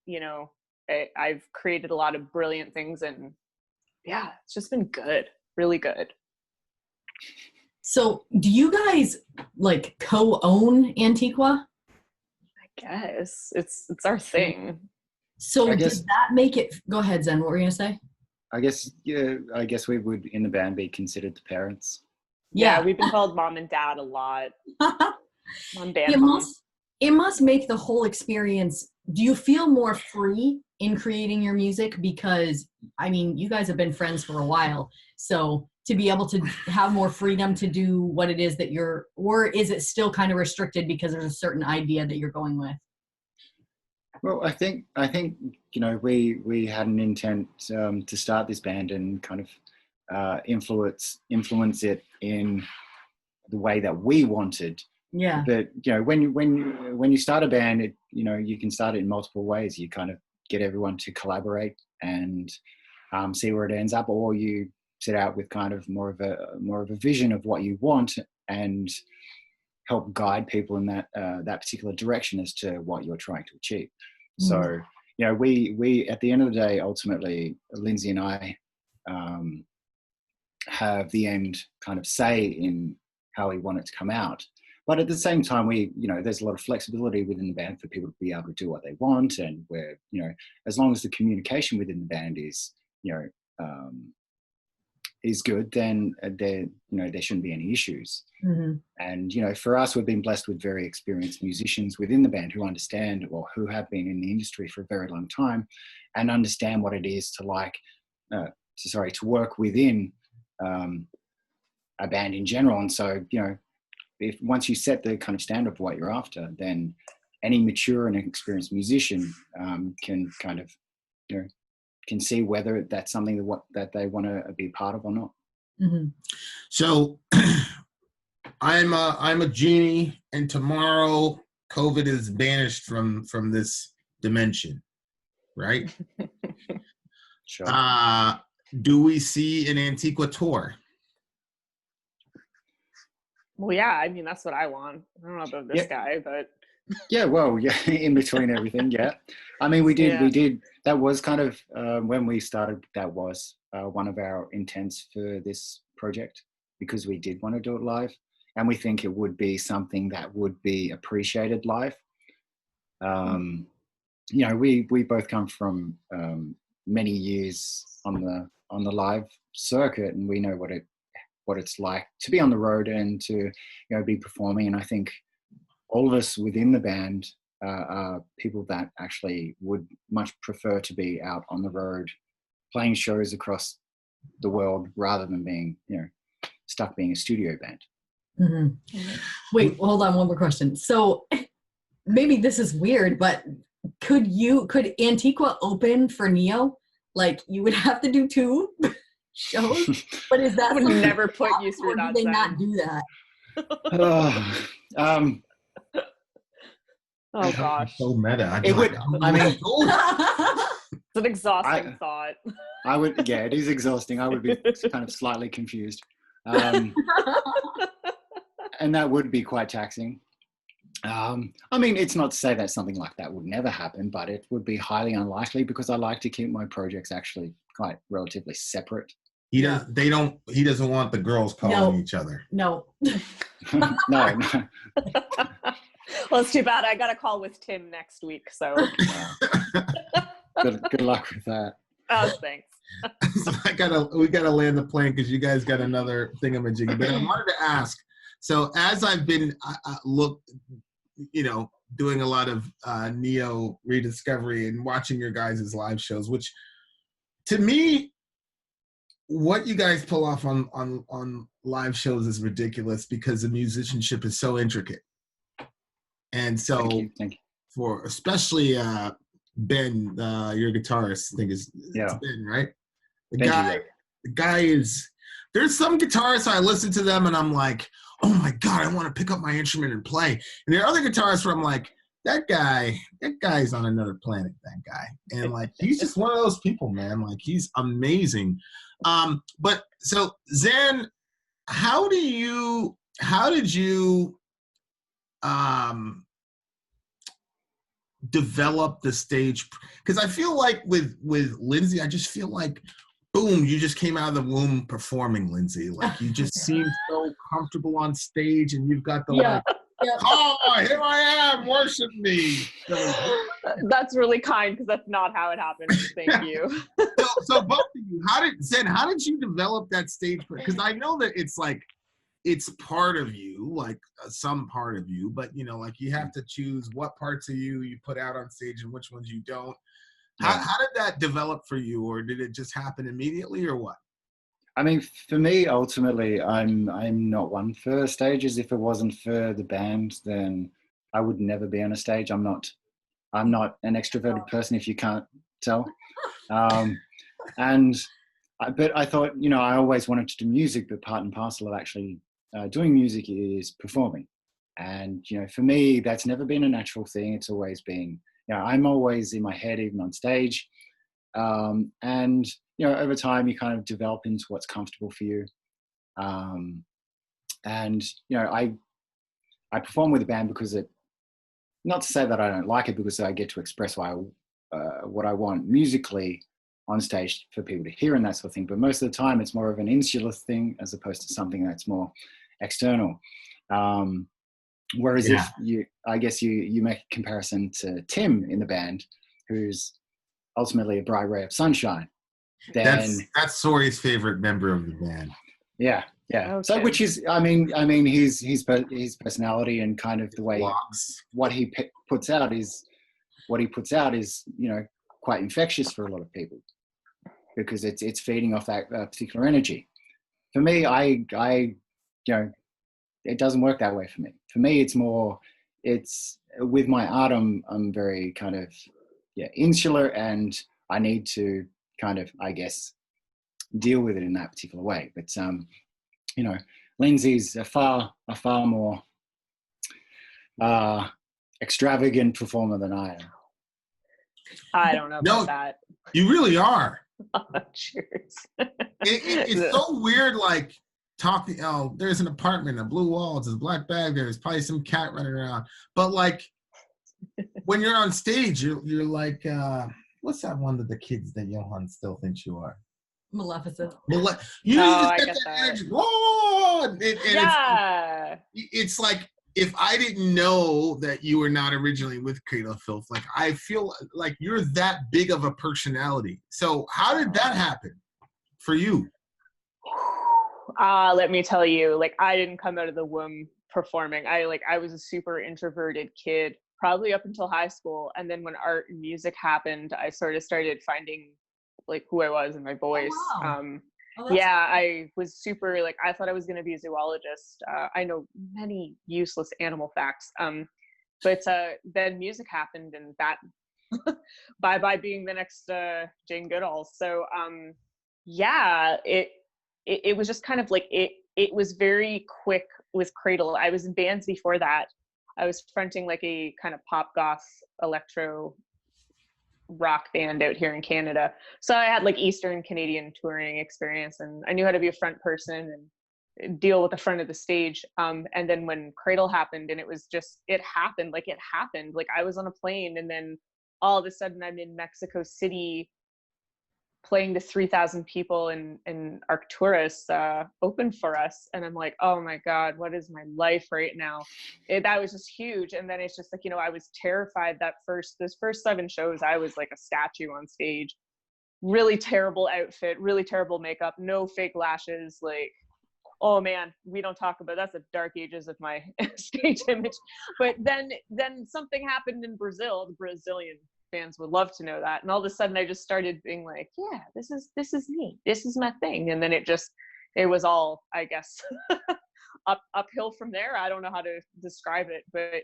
you know, I've created a lot of brilliant things, and yeah, it's just been good, really good. So do you guys like co-own Antiqua? I guess it's our thing. So does that make it, go ahead, Zen, what were you gonna say? I guess, yeah, I guess we would in the band be considered the parents. Yeah, we've been called mom and dad a lot. Mom, dad, it must make the whole experience, do you feel more free in creating your music? Because I mean, you guys have been friends for a while, so to be able to have more freedom to do what it is that you're, or is it still kind of restricted because there's a certain idea that you're going with? Well, I think you know, we had an intent to start this band and kind of influence it in the way that we wanted. Yeah. But you know, when you start a band, you know, you can start it in multiple ways. You kind of get everyone to collaborate and see where it ends up, or you set out with kind of more of a vision of what you want and help guide people in that particular direction as to what you're trying to achieve. So, you know, we at the end of the day, ultimately, Lyndsay and I have the end kind of say in how we want it to come out. But at the same time, you know, there's a lot of flexibility within the band for people to be able to do what they want, and where, you know, as long as the communication within the band is, you know, is good, then there shouldn't be any issues. Mm-hmm. And you know, for us, we've been blessed with very experienced musicians within the band who understand, or who have been in the industry for a very long time, and understand what it is to to work within a band in general. And so, you know, if once you set the kind of standard of what you're after, then any mature and experienced musician can kind of, you know, can see whether that's something that they want to be part of or not. Mm-hmm. So I'm a genie, and tomorrow COVID is banished from this dimension, right? Sure. Do we see an Antiqua tour? Well, yeah, I mean, that's what I want. I don't know about this guy, but yeah, well, yeah, in between everything, yeah. I mean, we did. That was kind of when we started. That was one of our intents for this project, because we did want to do it live, and we think it would be something that would be appreciated live. You know, we both come from many years on the live circuit, and we know what it's like to be on the road and to, you know, be performing. And I think all of us within the band are people that actually would much prefer to be out on the road playing shows across the world rather than being, you know, stuck being a studio band. Mm-hmm. Wait, hold on, one more question. So maybe this is weird, but could Antiqua open for Neo? Like, you would have to do 2 shows? But is that, I would never put you through that. Do they not do that? Oh gosh. So meta. It would. I mean, it's an exhausting thought. I would. Yeah, it is exhausting. I would be kind of slightly confused, and that would be quite taxing. I mean, it's not to say that something like that would never happen, but it would be highly unlikely, because I like to keep my projects actually quite relatively separate. He doesn't want the girls calling each other. No. No. Well, it's too bad. I got a call with Tim next week, so good luck with that. Oh, thanks. So we gotta land the plane because you guys got another thingamajiggy. But I wanted to ask. So as I've been doing a lot of Neo rediscovery and watching your guys' live shows, which to me, what you guys pull off on live shows is ridiculous because the musicianship is so intricate. And so Thank you. for especially Ben, your guitarist, I think it's Ben, right? The guy is, there's some guitarists I listen to them and I'm like, oh my God, I want to pick up my instrument and play. And there are other guitarists where I'm like, that guy's on another planet, that guy. And like, he's just one of those people, man. Like, he's amazing. But so Zan, how did you develop the stage? Because I feel like with Lyndsay, I just feel like, boom, you just came out of the womb performing, Lyndsay. Like, you just seem so comfortable on stage, and you've got the like, oh, here I am, worship me. That's really kind because that's not how it happened. Thank you. So both of you, how did you develop that stage? Because I know that it's like, it's part of you, like some part of you, but you know, like you have to choose what parts of you put out on stage and which ones you don't. How did that develop for you, or did it just happen immediately, or what? I mean, for me, ultimately, I'm not one for stages. If it wasn't for the band, then I would never be on a stage. I'm not an extroverted person, if you can't tell. But I thought, you know, I always wanted to do music, but part and parcel of actually doing music is performing. And, you know, for me, that's never been a natural thing. It's always been, you know, I'm always in my head, even on stage. And, you know, over time, you kind of develop into what's comfortable for you. And, you know, I perform with a band because not to say that I don't like it, because I get to express what I want musically on stage for people to hear and that sort of thing. But most of the time, it's more of an insular thing as opposed to something that's more external. Whereas if you make a comparison to Tim in the band, who's ultimately a bright ray of sunshine, then that's Sori's favorite member of the band. Yeah. Okay. So, which is, I mean, his personality and kind of the way what he puts out is, you know, quite infectious for a lot of people because it's feeding off that particular energy. For me, I you know, it doesn't work that way for me. For me, it's with my art, I'm very kind of insular, and I need to kind of, I guess, deal with it in that particular way. But you know, Lyndsy's a far more extravagant performer than I am. I don't know about that. You really are. Cheers. It's so weird, like talking. Oh, there's an apartment, a blue walls, there's a black bag, there's probably some cat running around. But like when you're on stage, you're like, what's that one that the kids that Johan still thinks you are? Maleficent. I get that. Whoa! It's like, if I didn't know that you were not originally with Cradle of Filth, like I feel like you're that big of a personality. So how did that happen for you? Let me tell you, like I didn't come out of the womb performing. I was a super introverted kid, probably up until high school. And then when art and music happened, I sort of started finding like who I was and my voice. Oh, wow. I was super, like, I thought I was going to be a zoologist. I know many useless animal facts. But then music happened, and that bye being the next Jane Goodall. So it was just kind of like it was very quick with Cradle. I was in bands before that. I was fronting like a kind of pop goth electro rock band out here in Canada. So I had like Eastern Canadian touring experience, and I knew how to be a front person and deal with the front of the stage. And then when Cradle happened, and it happened. Like I was on a plane, and then all of a sudden I'm in Mexico City playing to 3,000 people, and Arcturus opened for us. And I'm like, oh my God, what is my life right now? That was just huge. And then it's just like, you know, I was terrified those first 7 shows, I was like a statue on stage. really terrible outfit, really terrible makeup, no fake lashes. Like, oh man, we don't talk about, that's the dark ages of my stage image. But then something happened in Brazil. The Brazilian fans would love to know that. And all of a sudden I just started being like, yeah, this is me. This is my thing. And then it was all, I guess, uphill from there. I don't know how to describe it, but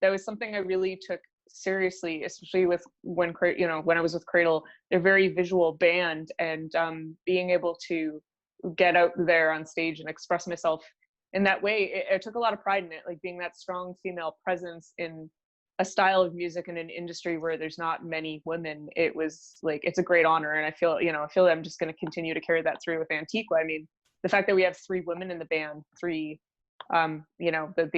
that was something I really took seriously, especially with when I was with Cradle. They're a very visual band, and being able to get out there on stage and express myself in that way, I took a lot of pride in it, like being that strong female presence in a style of music in an industry where there's not many women. It was like, it's a great honor, and I feel I'm just going to continue to carry that through with Antiqua. I mean, the fact that we have 3 women in the band, the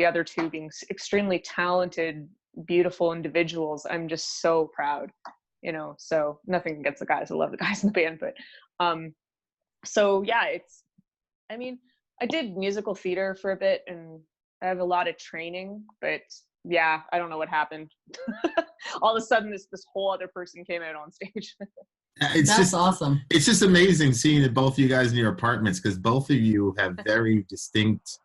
other 2 being extremely talented, beautiful individuals, I'm just so proud, so nothing against the guys. I love the guys in the band, but so yeah, I did musical theater for a bit, and I have a lot of training, but yeah, I don't know what happened. All of a sudden this whole other person came out on stage. That's awesome. It's just amazing seeing both of you guys in your apartments, because both of you have very distinct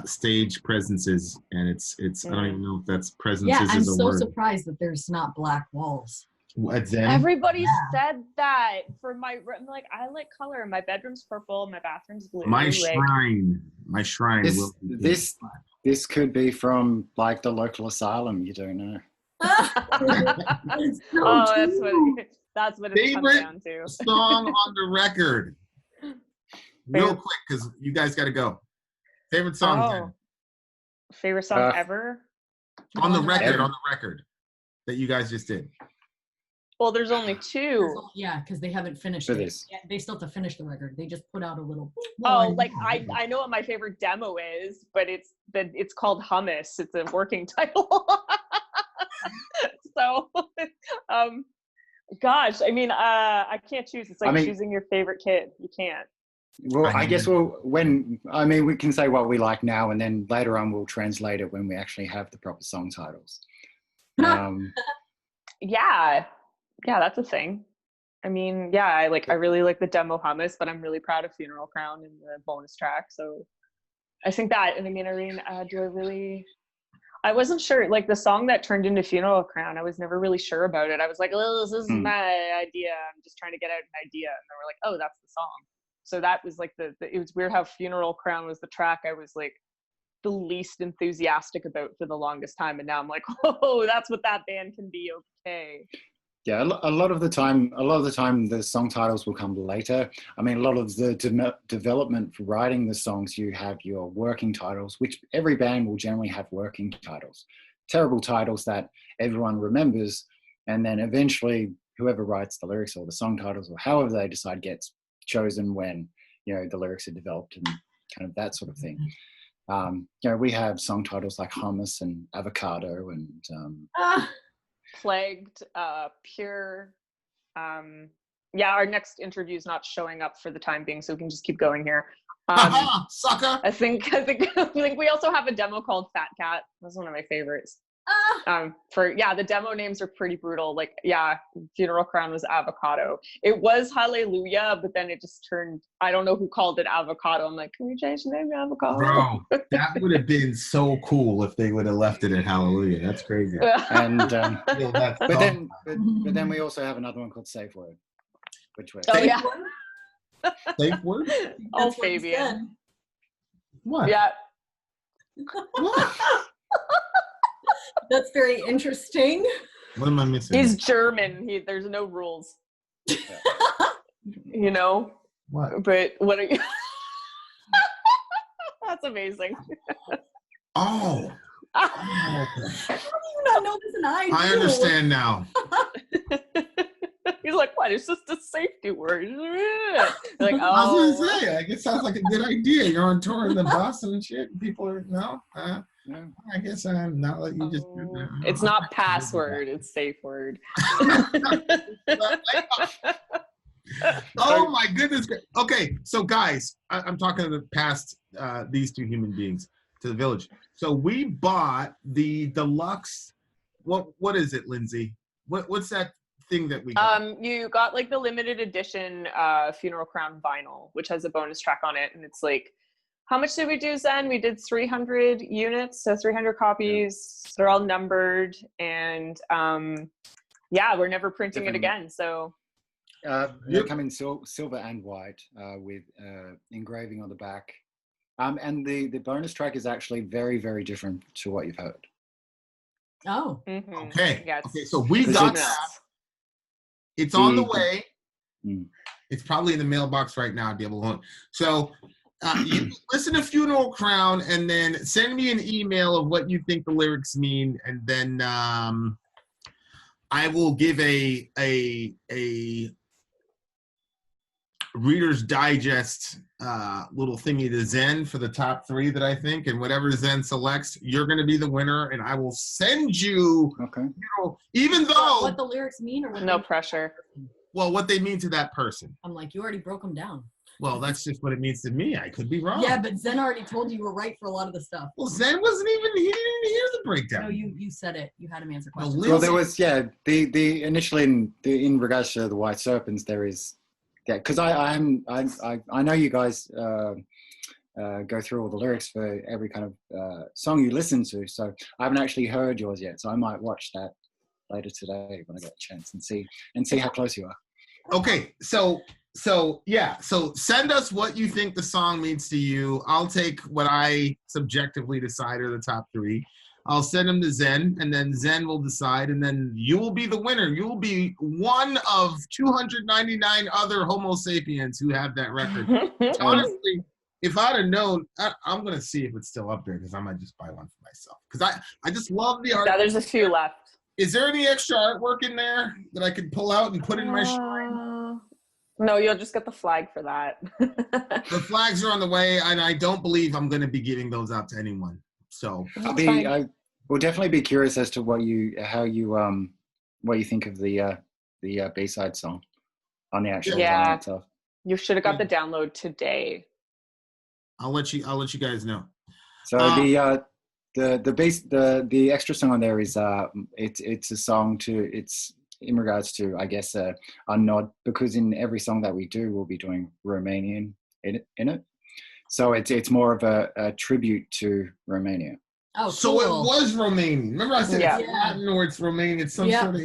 stage presences, and it's I don't even know if that's presences I'm is a so word. surprised that there's not black walls. Everybody said that for I'm like, I like color. My bedroom's purple, my bathroom's blue. My shrine This could be from like the local asylum. You don't know. That's what it comes down to. Song on the record, real quick, because you guys got to go. Favorite song? Jen? Favorite song ever? On the record that you guys just did. Well, there's only 2. Yeah, because they haven't finished For it. this. Yeah, they still have to finish the record. They just put out a little. Oh, like I know what my favorite demo is, but it's called Hummus. It's a working title. So, gosh, I mean, I can't choose. It's like choosing your favorite kid. You can't. Well, I guess we can say what we like now, and then later on we'll translate it when we actually have the proper song titles. Yeah, that's a thing. I mean, yeah, I really like the demo Hummus, but I'm really proud of Funeral Crown and the bonus track. So I think that, and I mean, I wasn't sure, like the song that turned into Funeral Crown, I was never really sure about it. I was like, oh, this is my idea. I'm just trying to get out an idea. And they were like, oh, that's the song. So that was like it was weird how Funeral Crown was the track I was like the least enthusiastic about for the longest time. And now I'm like, oh, that's what that band can be. Okay. Yeah, a lot of the time, the song titles will come later. I mean, a lot of the development for writing the songs, you have your working titles, which every band will generally have working titles, terrible titles that everyone remembers, and then eventually whoever writes the lyrics or the song titles or however they decide gets chosen when the lyrics are developed and kind of that sort of thing. We have song titles like Hummus and Avocado and. Plagued, Pure. Our next interview is not showing up for the time being, so we can just keep going here. Sucker. I think we also have a demo called Fat Cat. That's one of my favorites. The demo names are pretty brutal. Like, Funeral Crown was Avocado. It was Hallelujah, but then it just turned, I don't know who called it Avocado. I'm like, can we change the name to Avocado? Bro, that would have been so cool if they would have left it at Hallelujah. That's crazy. And but then we also have another one called Safe Word. Which way? Oh yeah. Safe Word? Oh, Fabian. What? Yeah. What? That's very interesting. What am I missing? He's German. There's no rules. What? But what are you? That's amazing. Oh. How do you not know this? And I understand now. He's like, what? It's just a safety word. Like, oh. I was gonna say, like, it sounds like a good idea. You're on tour in the Boston and shit, and people are I guess I'm not let you just. It's not password. It's safe word. Oh my goodness. Okay, so guys, I'm talking to the past these 2 human beings to the village. So we bought the deluxe. What is it, Lyndsay? What's that thing that we got? You got like the limited edition Funeral Crown vinyl, which has a bonus track on it, and it's like, how much did we do, Zen? We did 300 units, so 300 copies. They're all numbered, and yeah, we're never printing it again. So they come in silver and white with engraving on the back. And the bonus track is actually very, very different to what you've heard. Oh. Mm-hmm. Okay. Yeah, Okay, so we got that. It's on the way. It's probably in the mailbox right now, Diablo. So you listen to Funeral Crown and then send me an email of what you think the lyrics mean, and then I will give a Reader's Digest little thingy to Zen for the top 3 that I think, and whatever Zen selects, you're going to be the winner, and I will send you. Okay. Even though what the lyrics mean, or what no pressure. Well, what they mean to that person. I'm like, you already broke them down. Well, that's just what it means to me. I could be wrong. Yeah, but Zen already told you were right for a lot of the stuff. Well, Zen wasn't even, he didn't hear the breakdown. No, you said it. You had him answer questions. Well, there was, the initially in regards to the White Serpents, there is, because I know you guys go through all the lyrics for every kind of song you listen to, so I haven't actually heard yours yet, so I might watch that later today when I get a chance and see how close you are. Okay, so send us what you think the song means to you. I'll take what I subjectively decide are the top 3. I'll send them to Zen, and then Zen will decide, and then you will be the winner. You will be one of 299 other Homo sapiens who have that record. Honestly, if I'd have known, I'm going to see if it's still up there, because I might just buy one for myself. Because I just love the art. Yeah, there's a few left. Is there any extra artwork in there that I could pull out and put in my shrine? No, you'll just get the flag for that. The flags are on the way, and I don't believe I'm going to be giving those out to anyone. So I will definitely be curious as to what you think of the B-side song on the actual song itself. You should have got the download today. I'll let you guys know. So the extra song on there is it's a song it's in regards to, I guess, a nod, because in every song that we do, we'll be doing Romanian in it. So it's more of a tribute to Romania. Oh, cool. So it was Romanian. Remember I said it's Latin or it's Romanian. It's some sort of.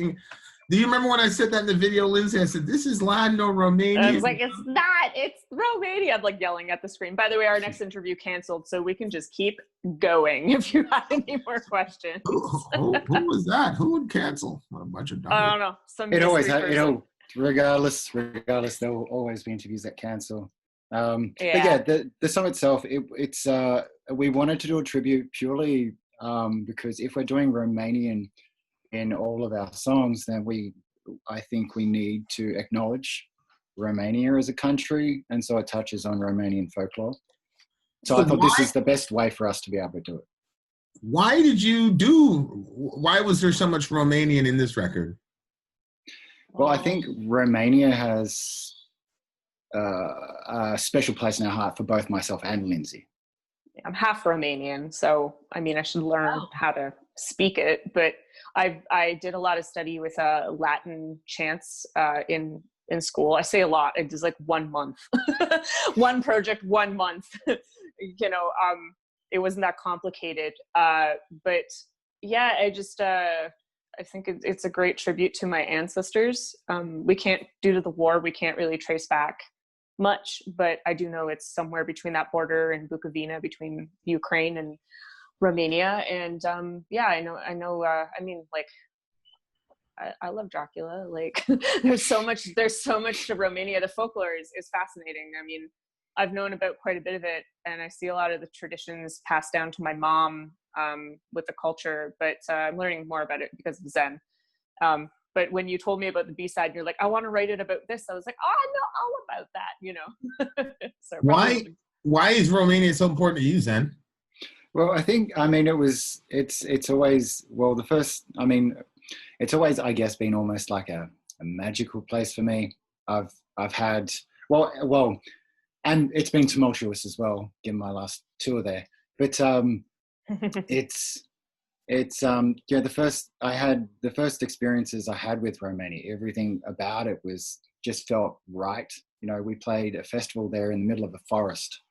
Do you remember when I said that in the video, Lyndsay? I said, this is Latin or Romanian. I was like, it's not. It's Romania. I'm like yelling at the screen. By the way, our next interview canceled, so we can just keep going if you have any more questions. Who was that? Who would cancel? What a bunch of dummies. I don't know. Regardless, there will always be interviews that cancel. But yeah, the song itself, it's we wanted to do a tribute purely because if we're doing Romanian in all of our songs, then I think we need to acknowledge Romania as a country, and so it touches on Romanian folklore. So I thought this is the best way for us to be able to do it. Why was there so much Romanian in this record? Well, I think Romania has a special place in our heart for both myself and Lyndsay. I'm half Romanian, so I mean, I should learn how to speak it. But I did a lot of study with Latin chants in school. I say a lot. It was like 1 month, one project, 1 month. It wasn't that complicated. But yeah, I think it's a great tribute to my ancestors. We can't, due to the war, we can't really trace back much, but I do know it's somewhere between that border in Bukovina between Ukraine and Romania. And I know. I mean, like, I love Dracula. Like, there's so much to Romania. The folklore is fascinating. I mean, I've known about quite a bit of it, and I see a lot of the traditions passed down to my mom with the culture, but I'm learning more about it because of Zen. But when you told me about the B-side, you're like, I want to write it about this. I was like, I know all about that, So why is Romania so important to you, Zen? Well, I think, it's always, it's always, I guess, been almost like a magical place for me. I've had, and it's been tumultuous as well, given my last tour there. But It's the first experiences I had with Romania, everything about it just felt right. You know, we played a festival there in the middle of a forest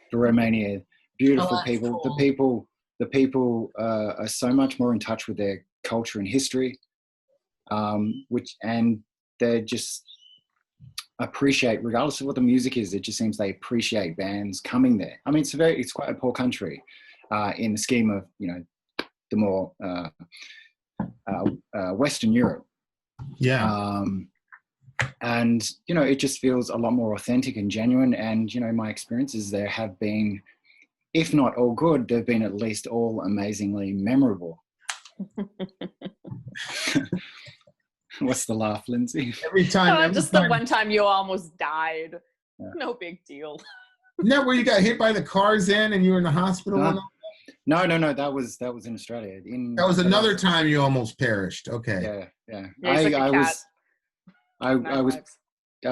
for Romania. Beautiful people. Cool. The people are so much more in touch with their culture and history, and they just appreciate, regardless of what the music is, it just seems they appreciate bands coming there. I mean, it's quite a poor country in the scheme of, you know, the more Western Europe. Yeah. And, you know, it just feels a lot more authentic and genuine. And, you know, my experiences there have been, if not all good, they've been at least all amazingly memorable. What's the laugh, Lyndsay? Every time. The one time you almost died. Yeah. No big deal. Isn't where you got hit by the cars and you were in the hospital? No. That was in Australia. That was another time you almost perished. Okay. Yeah. I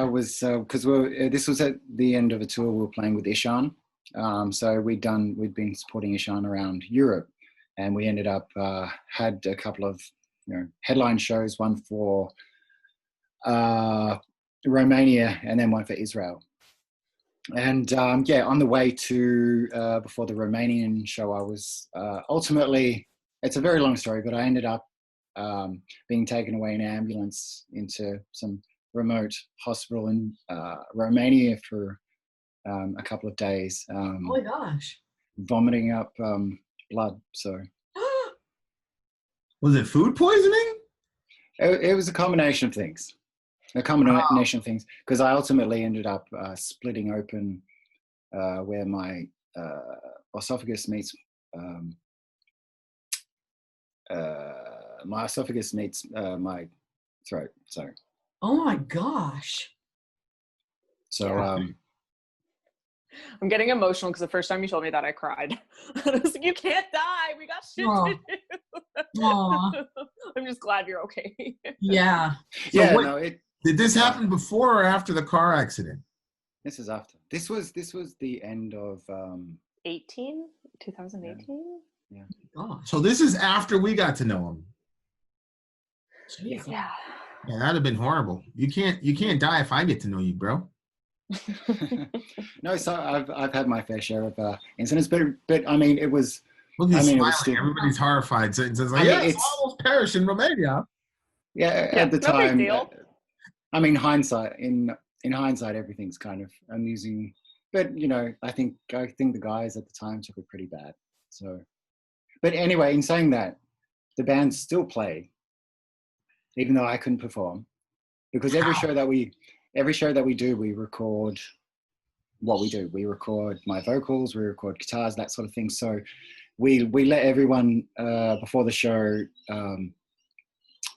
was because this was at the end of a tour we were playing with Ishan. So we'd been supporting Ishan around Europe, and we ended up had a couple of, you know, headline shows, one for Romania and then one for Israel. And on the way to before the Romanian show, I was ultimately, it's a very long story, but I ended up being taken away in an ambulance into some remote hospital in Romania for a couple of days. Oh my gosh. Vomiting up blood. So was it food poisoning? It was a combination of things. Of things, because I ultimately ended up splitting open where my esophagus meets my throat. So. Oh my gosh. So. Yeah. I'm getting emotional because the first time you told me that, I cried. I was like, "You can't die. We got shit to do." Aww. I'm just glad you're okay. Yeah. So did this happen before or after the car accident? This is after. This was the end of 2018. Yeah. Oh. So this is after we got to know him. Jeez. Yeah. Yeah, that'd have been horrible. You can't die if I get to know you, bro. No, so I've had my fair share of incidents, but I mean, it was. Look, he's smiling. Still, everybody's horrified. So it's like, it's almost perished in Romania. Yeah, at the time. Big deal. I mean, in hindsight, everything's kind of amusing, but you know, I think the guys at the time took it pretty bad. So, but anyway, in saying that, the band still played, even though I couldn't perform, because every show that we do, we record what we do. We record my vocals, we record guitars, that sort of thing. So we let everyone before the show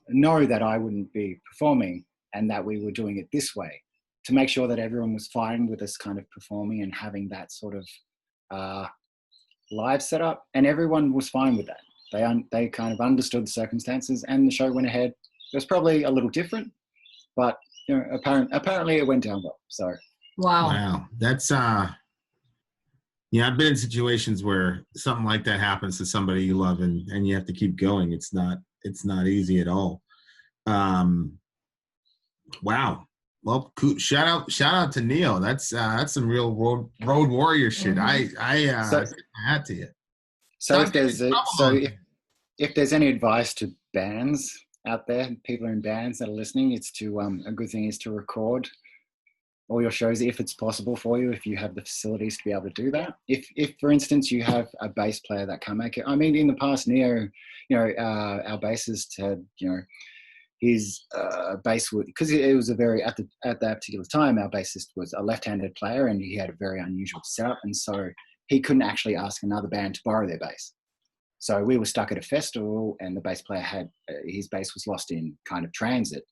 know that I wouldn't be performing and that we were doing it this way, to make sure that everyone was fine with us kind of performing and having that sort of live setup, and everyone was fine with that. They kind of understood the circumstances, and the show went ahead. It was probably a little different, but you know, apparently it went down well. So wow, that's yeah, I've been in situations where something like that happens to somebody you love, and you have to keep going. It's not easy at all. Wow. Well, cool. Shout out to Neil. That's some real road warrior shit. Mm-hmm. I had to you. So if there's any advice to bands out there, people in bands that are listening, it's to a good thing is to record all your shows if it's possible for you, if you have the facilities to be able to do that. If for instance you have a bass player that can make it. I mean, in the past, Neo, you know, our bassist had, you know, his bass would, because it was a very at that particular time, our bassist was a left-handed player and he had a very unusual setup, and so he couldn't actually ask another band to borrow their bass. So we were stuck at a festival, and the bass player had his bass was lost in kind of transit,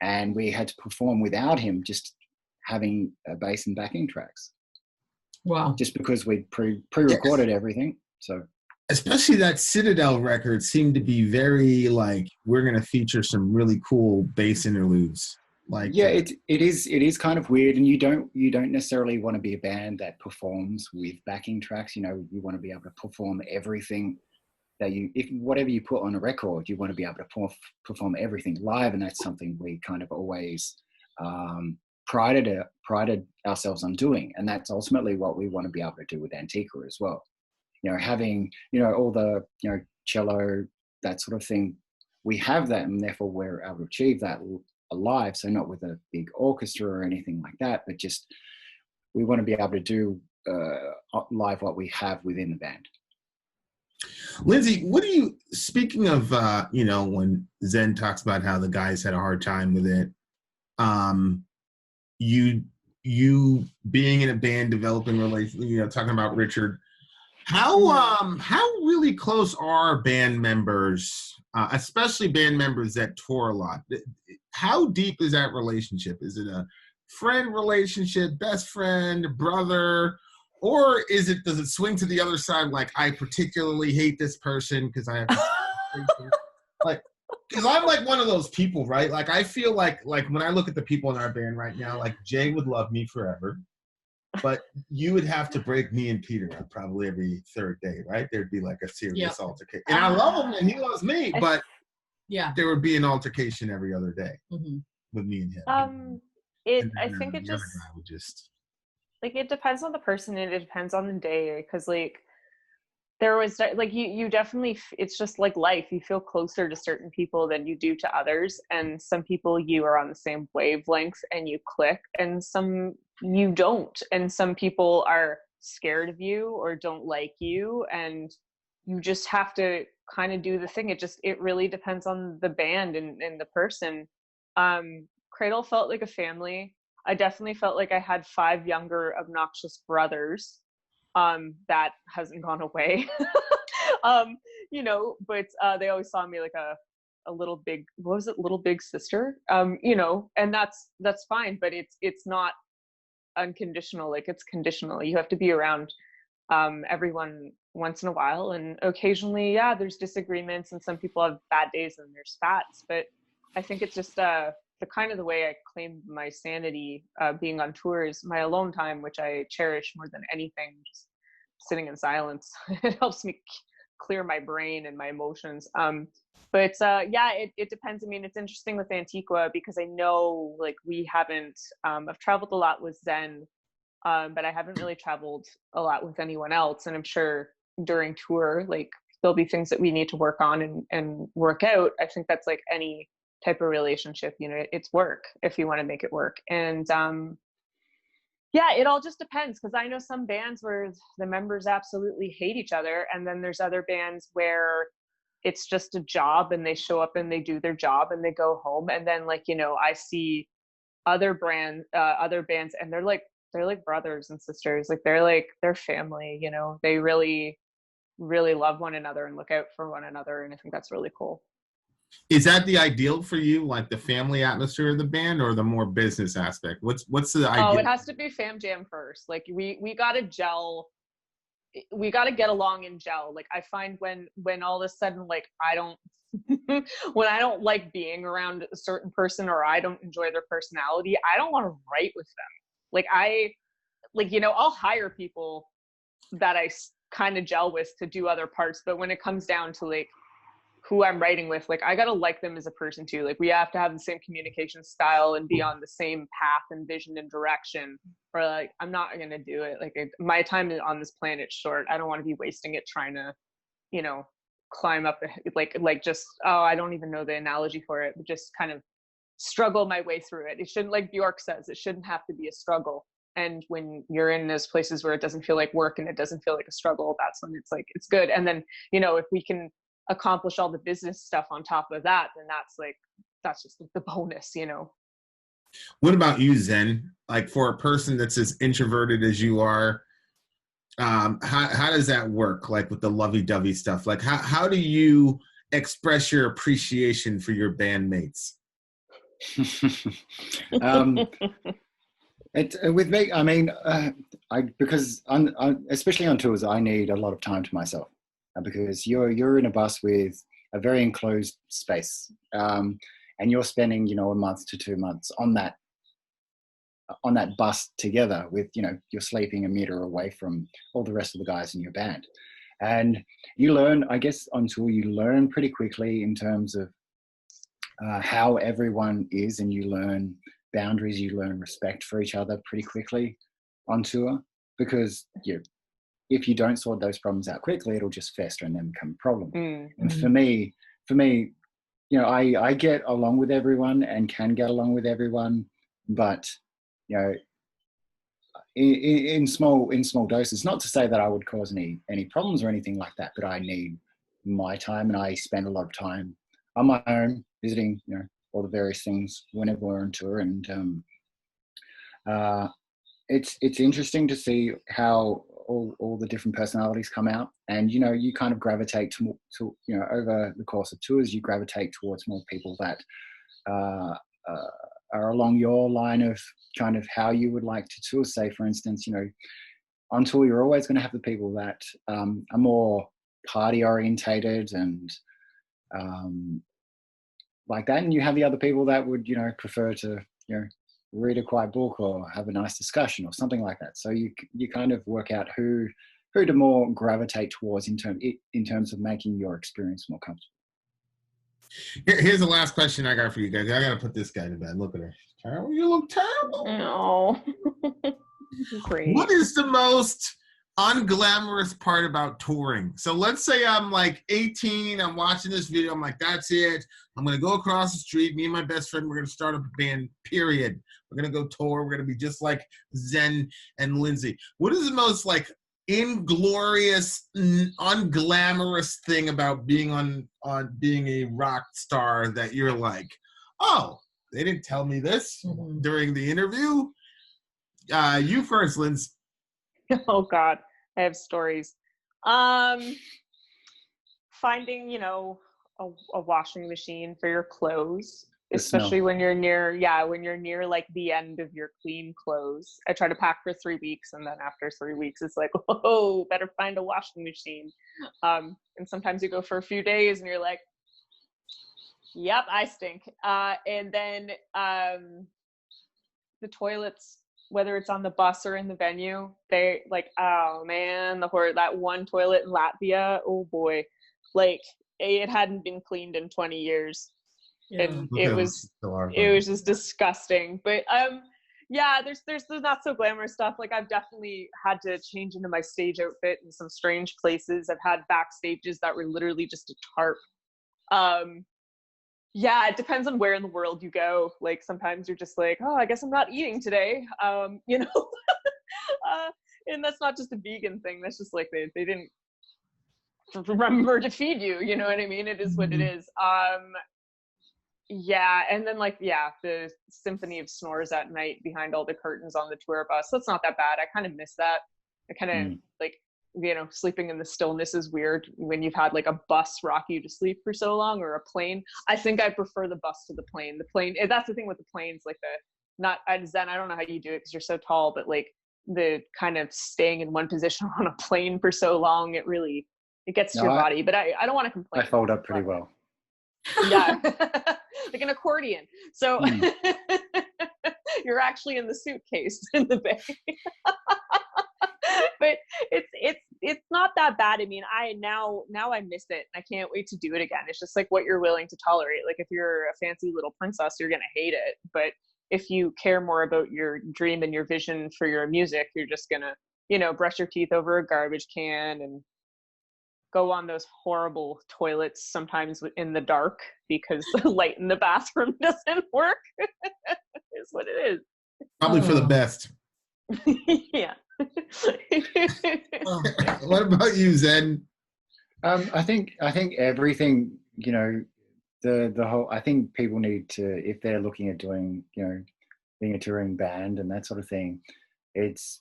and we had to perform without him, just having a bass and backing tracks. Wow! Just because we pre-recorded everything, so. Especially that Citadel record seemed to be very like, we're going to feature some really cool bass interludes. Like, yeah, it is kind of weird, and you don't necessarily want to be a band that performs with backing tracks. You know, you want to be able to perform everything that if whatever you put on a record, you want to be able to perform everything live, and that's something we kind of always prided ourselves on doing, and that's ultimately what we want to be able to do with Antiqua as well. Having all the cello, that sort of thing, we have that, and therefore we're able to achieve that live. So not with a big orchestra or anything like that, but just we want to be able to do live what we have within the band. Lyndsay, speaking of, when Zen talks about how the guys had a hard time with it, you being in a band, developing relations, talking about Richard, how really close are band members, especially band members that tour a lot? How deep is that relationship? Is it a friend relationship, best friend, brother? Or does it swing to the other side? Like, I particularly hate this person because I have because I'm like one of those people, right? Like, I feel like when I look at the people in our band right now, like Jay would love me forever, but you would have to break me and Peter up probably every third day, right? There'd be like a serious altercation. And I love him and he loves me, but there would be an altercation every other day with me and him. I think it just like, it depends on the person and it depends on the day, because like there was like you definitely, it's just like life, you feel closer to certain people than you do to others, and some people you are on the same wavelength and you click, and some you don't, and some people are scared of you or don't like you, and you just have to kind of do the thing. It really depends on the band and the person. Cradle felt like a family. I definitely felt like I had 5 younger obnoxious brothers. That hasn't gone away. But they always saw me like a little big, what was it, little big sister, and that's fine, but it's not unconditional. Like, it's conditional. You have to be around everyone once in a while, and occasionally there's disagreements and some people have bad days and there's spats, but I think it's just the kind of the way I claim my sanity being on tour is my alone time, which I cherish more than anything. Just sitting in silence. It helps me clear my brain and my emotions. But it depends. I mean, it's interesting with Antiqua because I know, like, we haven't, I've traveled a lot with Zen, but I haven't really traveled a lot with anyone else. And I'm sure during tour, like, there'll be things that we need to work on and work out. I think that's like any type of relationship, it's work if you want to make it work. And it all just depends, because I know some bands where the members absolutely hate each other, and then there's other bands where it's just a job and they show up and they do their job and they go home. And then, like, I see other bands and they're like brothers and sisters, like they're family, they really, really love one another and look out for one another, and I think that's really cool. Is that the ideal for you, like the family atmosphere of the band, or the more business aspect? What's the ideal? Oh, it has to be fam jam first. Like, we gotta gel. We gotta get along and gel. Like, I find when all of a sudden, like, when I don't like being around a certain person, or I don't enjoy their personality, I don't want to write with them. Like, I'll hire people that I kind of gel with to do other parts, but when it comes down to, like, who I'm writing with, like, I gotta like them as a person too. Like, we have to have the same communication style and be on the same path and vision and direction, or like, I'm not gonna do it. Like, my time on this planet is short. I don't want to be wasting it trying to, climb up, like just, I don't even know the analogy for it, but just kind of struggle my way through it. It shouldn't, like Bjork says, it shouldn't have to be a struggle. And when you're in those places where it doesn't feel like work and it doesn't feel like a struggle, that's when it's like, it's good. And then, if we can accomplish all the business stuff on top of that, then that's just the bonus. What about you, Zen? Like, for a person that's as introverted as you are, how does that work? Like, with the lovey-dovey stuff, like how do you express your appreciation for your bandmates? With me, I mean, because especially on tours, I need a lot of time to myself. Because you're in a bus with a very enclosed space, and you're spending a month to 2 months on that bus together with you're sleeping a meter away from all the rest of the guys in your band, And you learn, I guess, on tour, you learn pretty quickly in terms of how everyone is, and you learn boundaries, you learn respect for each other pretty quickly on tour, because if you don't sort those problems out quickly, it'll just fester and then become a problem. And for me, you know, I get along with everyone and can get along with everyone, but you know, in small doses. Not to say that I would cause any problems or anything like that, but I need my time, and I spend a lot of time on my own visiting, you know, all the various things whenever we're on tour. And it's interesting to see how all the different personalities come out, and you know, you kind of gravitate to you know, over the course of tours, you gravitate towards more people that are along your line of kind of how you would like to tour. Say, for instance, you know, on tour, you're always going to have the people that are more party orientated and like that, and you have the other people that would, you know, prefer to, you know, read a quiet book or have a nice discussion or something like that. So you kind of work out who to more gravitate towards in terms of making your experience more comfortable. Here's the last question I got for you guys. I gotta put this guy to bed. Look at her. Terrible. You look terrible. No. Great. What is the most unglamorous part about touring? So let's say I'm like 18, I'm watching this video, I'm like, that's it. I'm gonna go across the street, me and my best friend, we're gonna start up a band, period. We're gonna go tour, we're gonna be just like Zen and Lyndsay. What is the most like inglorious, unglamorous thing about being on being a rock star that you're like, oh, they didn't tell me this during the interview? You first, Lyndsay. Oh God, I have stories. Finding, you know, a washing machine for your clothes, especially when you're near, like the end of your clean clothes. I try to pack for 3 weeks, and then after 3 weeks, it's like, oh, better find a washing machine. And sometimes you go for a few days, and you're like, yep, I stink. And then the toilets, whether it's on the bus or in the venue, they like, oh man, that one toilet in Latvia, oh boy, like it hadn't been cleaned in 20 years. Yeah. And it was just disgusting. But yeah, there's not so glamorous stuff. Like I've definitely had to change into my stage outfit in some strange places. I've had backstages that were literally just a tarp. Yeah, it depends on where in the world you go. Like sometimes you're just like, oh, I guess I'm not eating today. You know, and that's not just a vegan thing. That's just like they didn't remember to feed you. You know what I mean? It is what it is. Yeah, and then like, yeah, the symphony of snores at night behind all the curtains on the tour bus. That's not that bad. I kind of miss that. I kind of like, you know, sleeping in the stillness is weird when you've had like a bus rock you to sleep for so long, or a plane. I think I prefer the bus to the plane. The plane, that's the thing with the planes, like Zen, I don't know how you do it because you're so tall, but like the kind of staying in one position on a plane for so long, it gets to your body. But I don't want to complain. I fold up pretty well. Yeah. Like an accordion. So you're actually in the suitcase in the bay. But it's not that bad. I mean, now I miss it, and I can't wait to do it again. It's just like what you're willing to tolerate. Like if you're a fancy little princess, you're gonna hate it. But if you care more about your dream and your vision for your music, you're just gonna, you know, brush your teeth over a garbage can and go on those horrible toilets sometimes in the dark because the light in the bathroom doesn't work. Is what it is. Probably for the best. Yeah. What about you, Zen? I think everything, you know, the whole, I think people need to, if they're looking at doing, you know, being a touring band and that sort of thing, it's,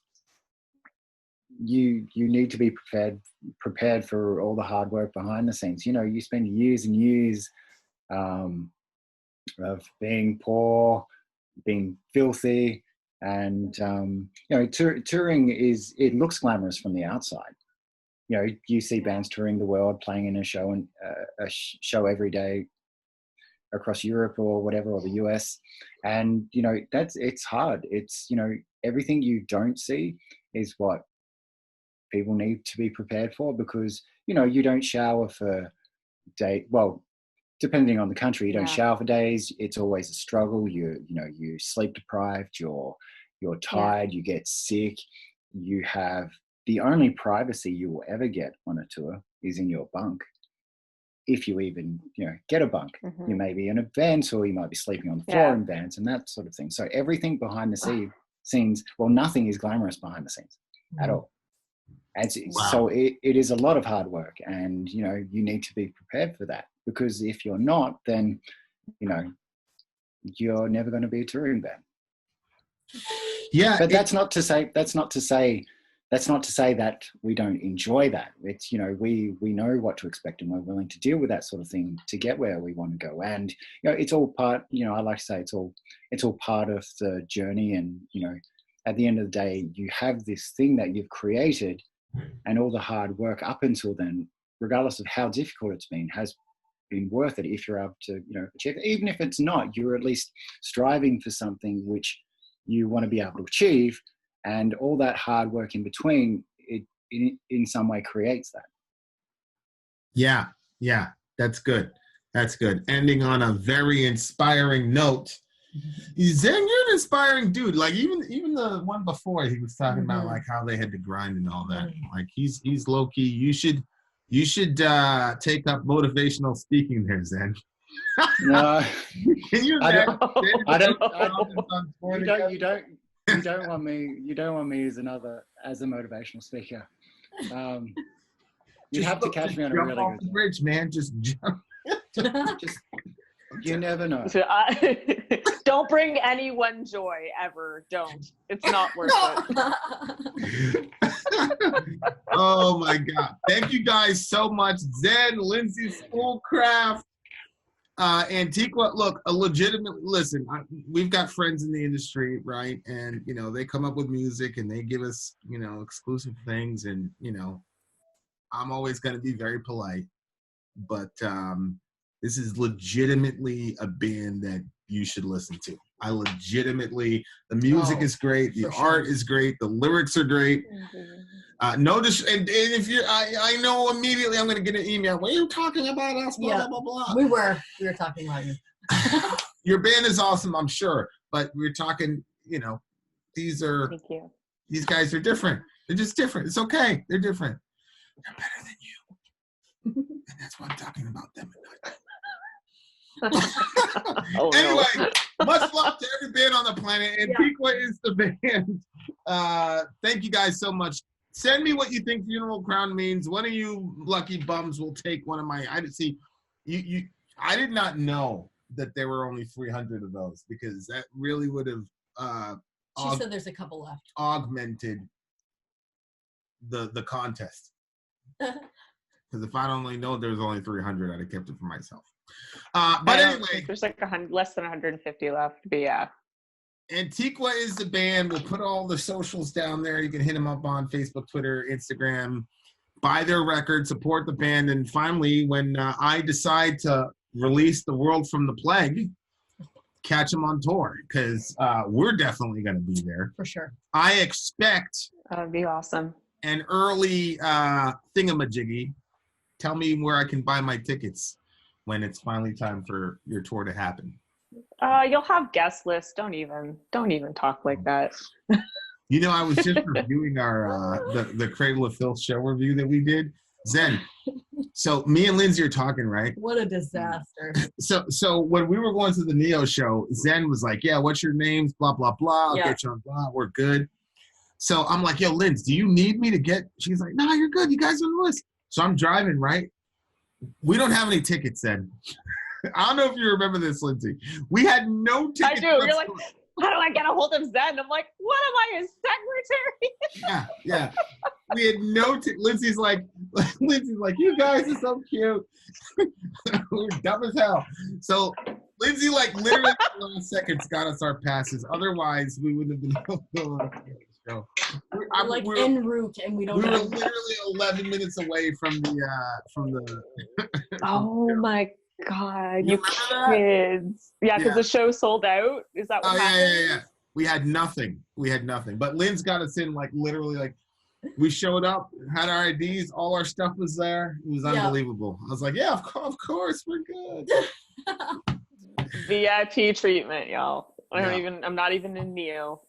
you need to be prepared for all the hard work behind the scenes. You know, you spend years and years of being poor, being filthy, and you know, touring it looks glamorous from the outside. You know, you see bands touring the world, playing in a show and a show every day across Europe or whatever, or the US, and you know, it's hard. It's, you know, everything you don't see is what people need to be prepared for, because, you don't shower for depending on the country, you don't shower for days. It's always a struggle. You sleep deprived, you're tired, you get sick. You have the only privacy you will ever get on a tour is in your bunk. If you even, get a bunk, you may be in a vans, or you might be sleeping on the floor in vans and that sort of thing. So everything behind the scenes, well, nothing is glamorous behind the scenes at all. And so it is a lot of hard work, and, you need to be prepared for that, because if you're not, then, you're never going to be a touring band. Yeah. But that's not to say that we don't enjoy that. It's, we know what to expect, and we're willing to deal with that sort of thing to get where we want to go. And, it's all part, I like to say it's all part of the journey. And, at the end of the day, you have this thing that you've created, and all the hard work up until then, regardless of how difficult it's been, has been worth it if you're able to, achieve it. Even if it's not, you're at least striving for something which you want to be able to achieve, and all that hard work in between, it in some way creates that. Yeah, that's good. Ending on a very inspiring note. Zen, you're an inspiring dude. Like even the one before, he was talking about like how they had to grind and all that. Like he's low key. You should take up motivational speaking there, Zen. No, can you? I don't. You don't want me as a motivational speaker. You'd have to catch me on a really good the bridge, man. Just jump. Just you never know. Don't bring anyone joy ever. Don't. It's not worth it. Oh my God! Thank you guys so much, Zen, Lyndsay, Schoolcraft. Antiqua, look, a legitimate, listen, we've got friends in the industry, right? And, they come up with music and they give us, exclusive things. And, I'm always going to be very polite. But this is legitimately a band that you should listen to. The music is great. The art is great. The lyrics are great. Notice, and if you, I know immediately I'm going to get an email. What are you talking about us? Blah, blah, blah, blah. We were talking about you. Your band is awesome, I'm sure. But we're talking, these guys are different. They're just different. It's okay. They're different. They're better than you. And that's why I'm talking about them at night. Anyway, much love to every band on the planet. Antiqua is the band. Thank you guys so much. Send me what you think Funeral Crown means. One of you lucky bums will take one of my. I did not know that there were only 300 of those, because that really would have. She said there's a couple left. Augmented the contest. Because if I'd only known there was only 300, I'd have kept it for myself. But anyway, there's like less than 150 left. But yeah. Antiqua is the band. We'll put all the socials down there. You can hit them up on Facebook, Twitter, Instagram. Buy their record, support the band. And finally, when I decide to release The World from the Plague, catch them on tour, because we're definitely going to be there. For sure. I expect that would be awesome. An early thingamajiggy. Tell me where I can buy my tickets when it's finally time for your tour to happen. You'll have guest lists. Don't even talk like that. I was just reviewing our the Cradle of Filth show review that we did. Zen. So me and Lyndsay are talking, right? What a disaster. So when we were going to the Neo show, Zen was like, "Yeah, what's your names? Blah blah blah. I'll get you on blah. We're good." So I'm like, "Yo, Lynds, do you need me to get?" She's like, "No, you're good. You guys are on the list." So I'm driving, right? We don't have any tickets then. I don't know if you remember this, Lyndsay. We had no tickets. I do. You're like, how do I get a hold of Zen? I'm like, what am I, his secretary? Yeah. We had no Lyndsay's like, you guys are so cute. We're dumb as hell. So Lyndsay, like, literally in the last seconds got us our passes. Otherwise, we wouldn't have been able to go on the show. We're en route, and we don't know. We were literally 11 minutes away from the Oh my God, you kids. Yeah, because the show sold out. Is that what happened? Yeah. We had nothing. But Lynn's got us in, like, literally, like, We showed up, had our IDs, all our stuff was there. It was unbelievable. I was like, yeah, of course, we're good. VIP treatment, y'all. I'm not even in Neo.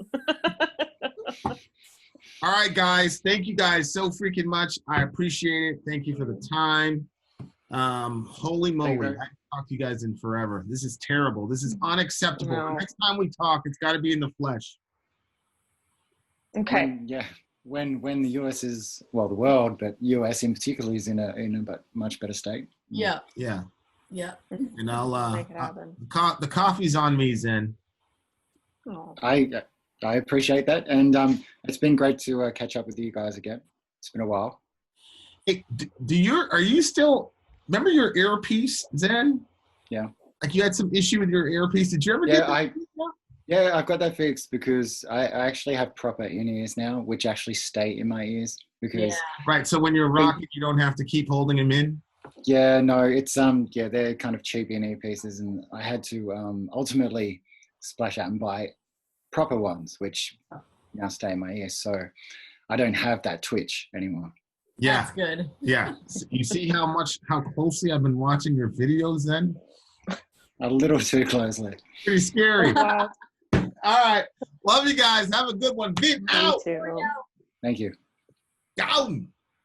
All right, guys. Thank you guys so freaking much. I appreciate it. Thank you for the time. Holy moly. I haven't talked to you guys in forever. This is terrible. This is unacceptable. No. Next time we talk, it's got to be in the flesh. Okay. When the US is, well, the world, but US in particular is in a much better state. Yeah. Yeah. Yeah. And I'll Make it happen. the coffee's on me, Zen. Oh. I appreciate that, and it's been great to catch up with you guys again. It's been a while. Hey, are you still, remember your earpiece, Zen? Yeah. Like you had some issue with your earpiece. Did you ever get that? Yeah, I've got that fixed because I actually have proper in-ears now, which actually stay in my ears because. Right. So when you're rocking, you don't have to keep holding them in. Yeah, no, it's they're kind of cheap in-ear pieces, and I had to ultimately splash out and buy proper ones, which now stay in my ears, so I don't have that twitch anymore. Yeah, that's good. Yeah, you see how closely I've been watching your videos then? A little too closely. Pretty scary. Wow. All right, love you guys. Have a good one. Beat out. Me too. Thank you. Down.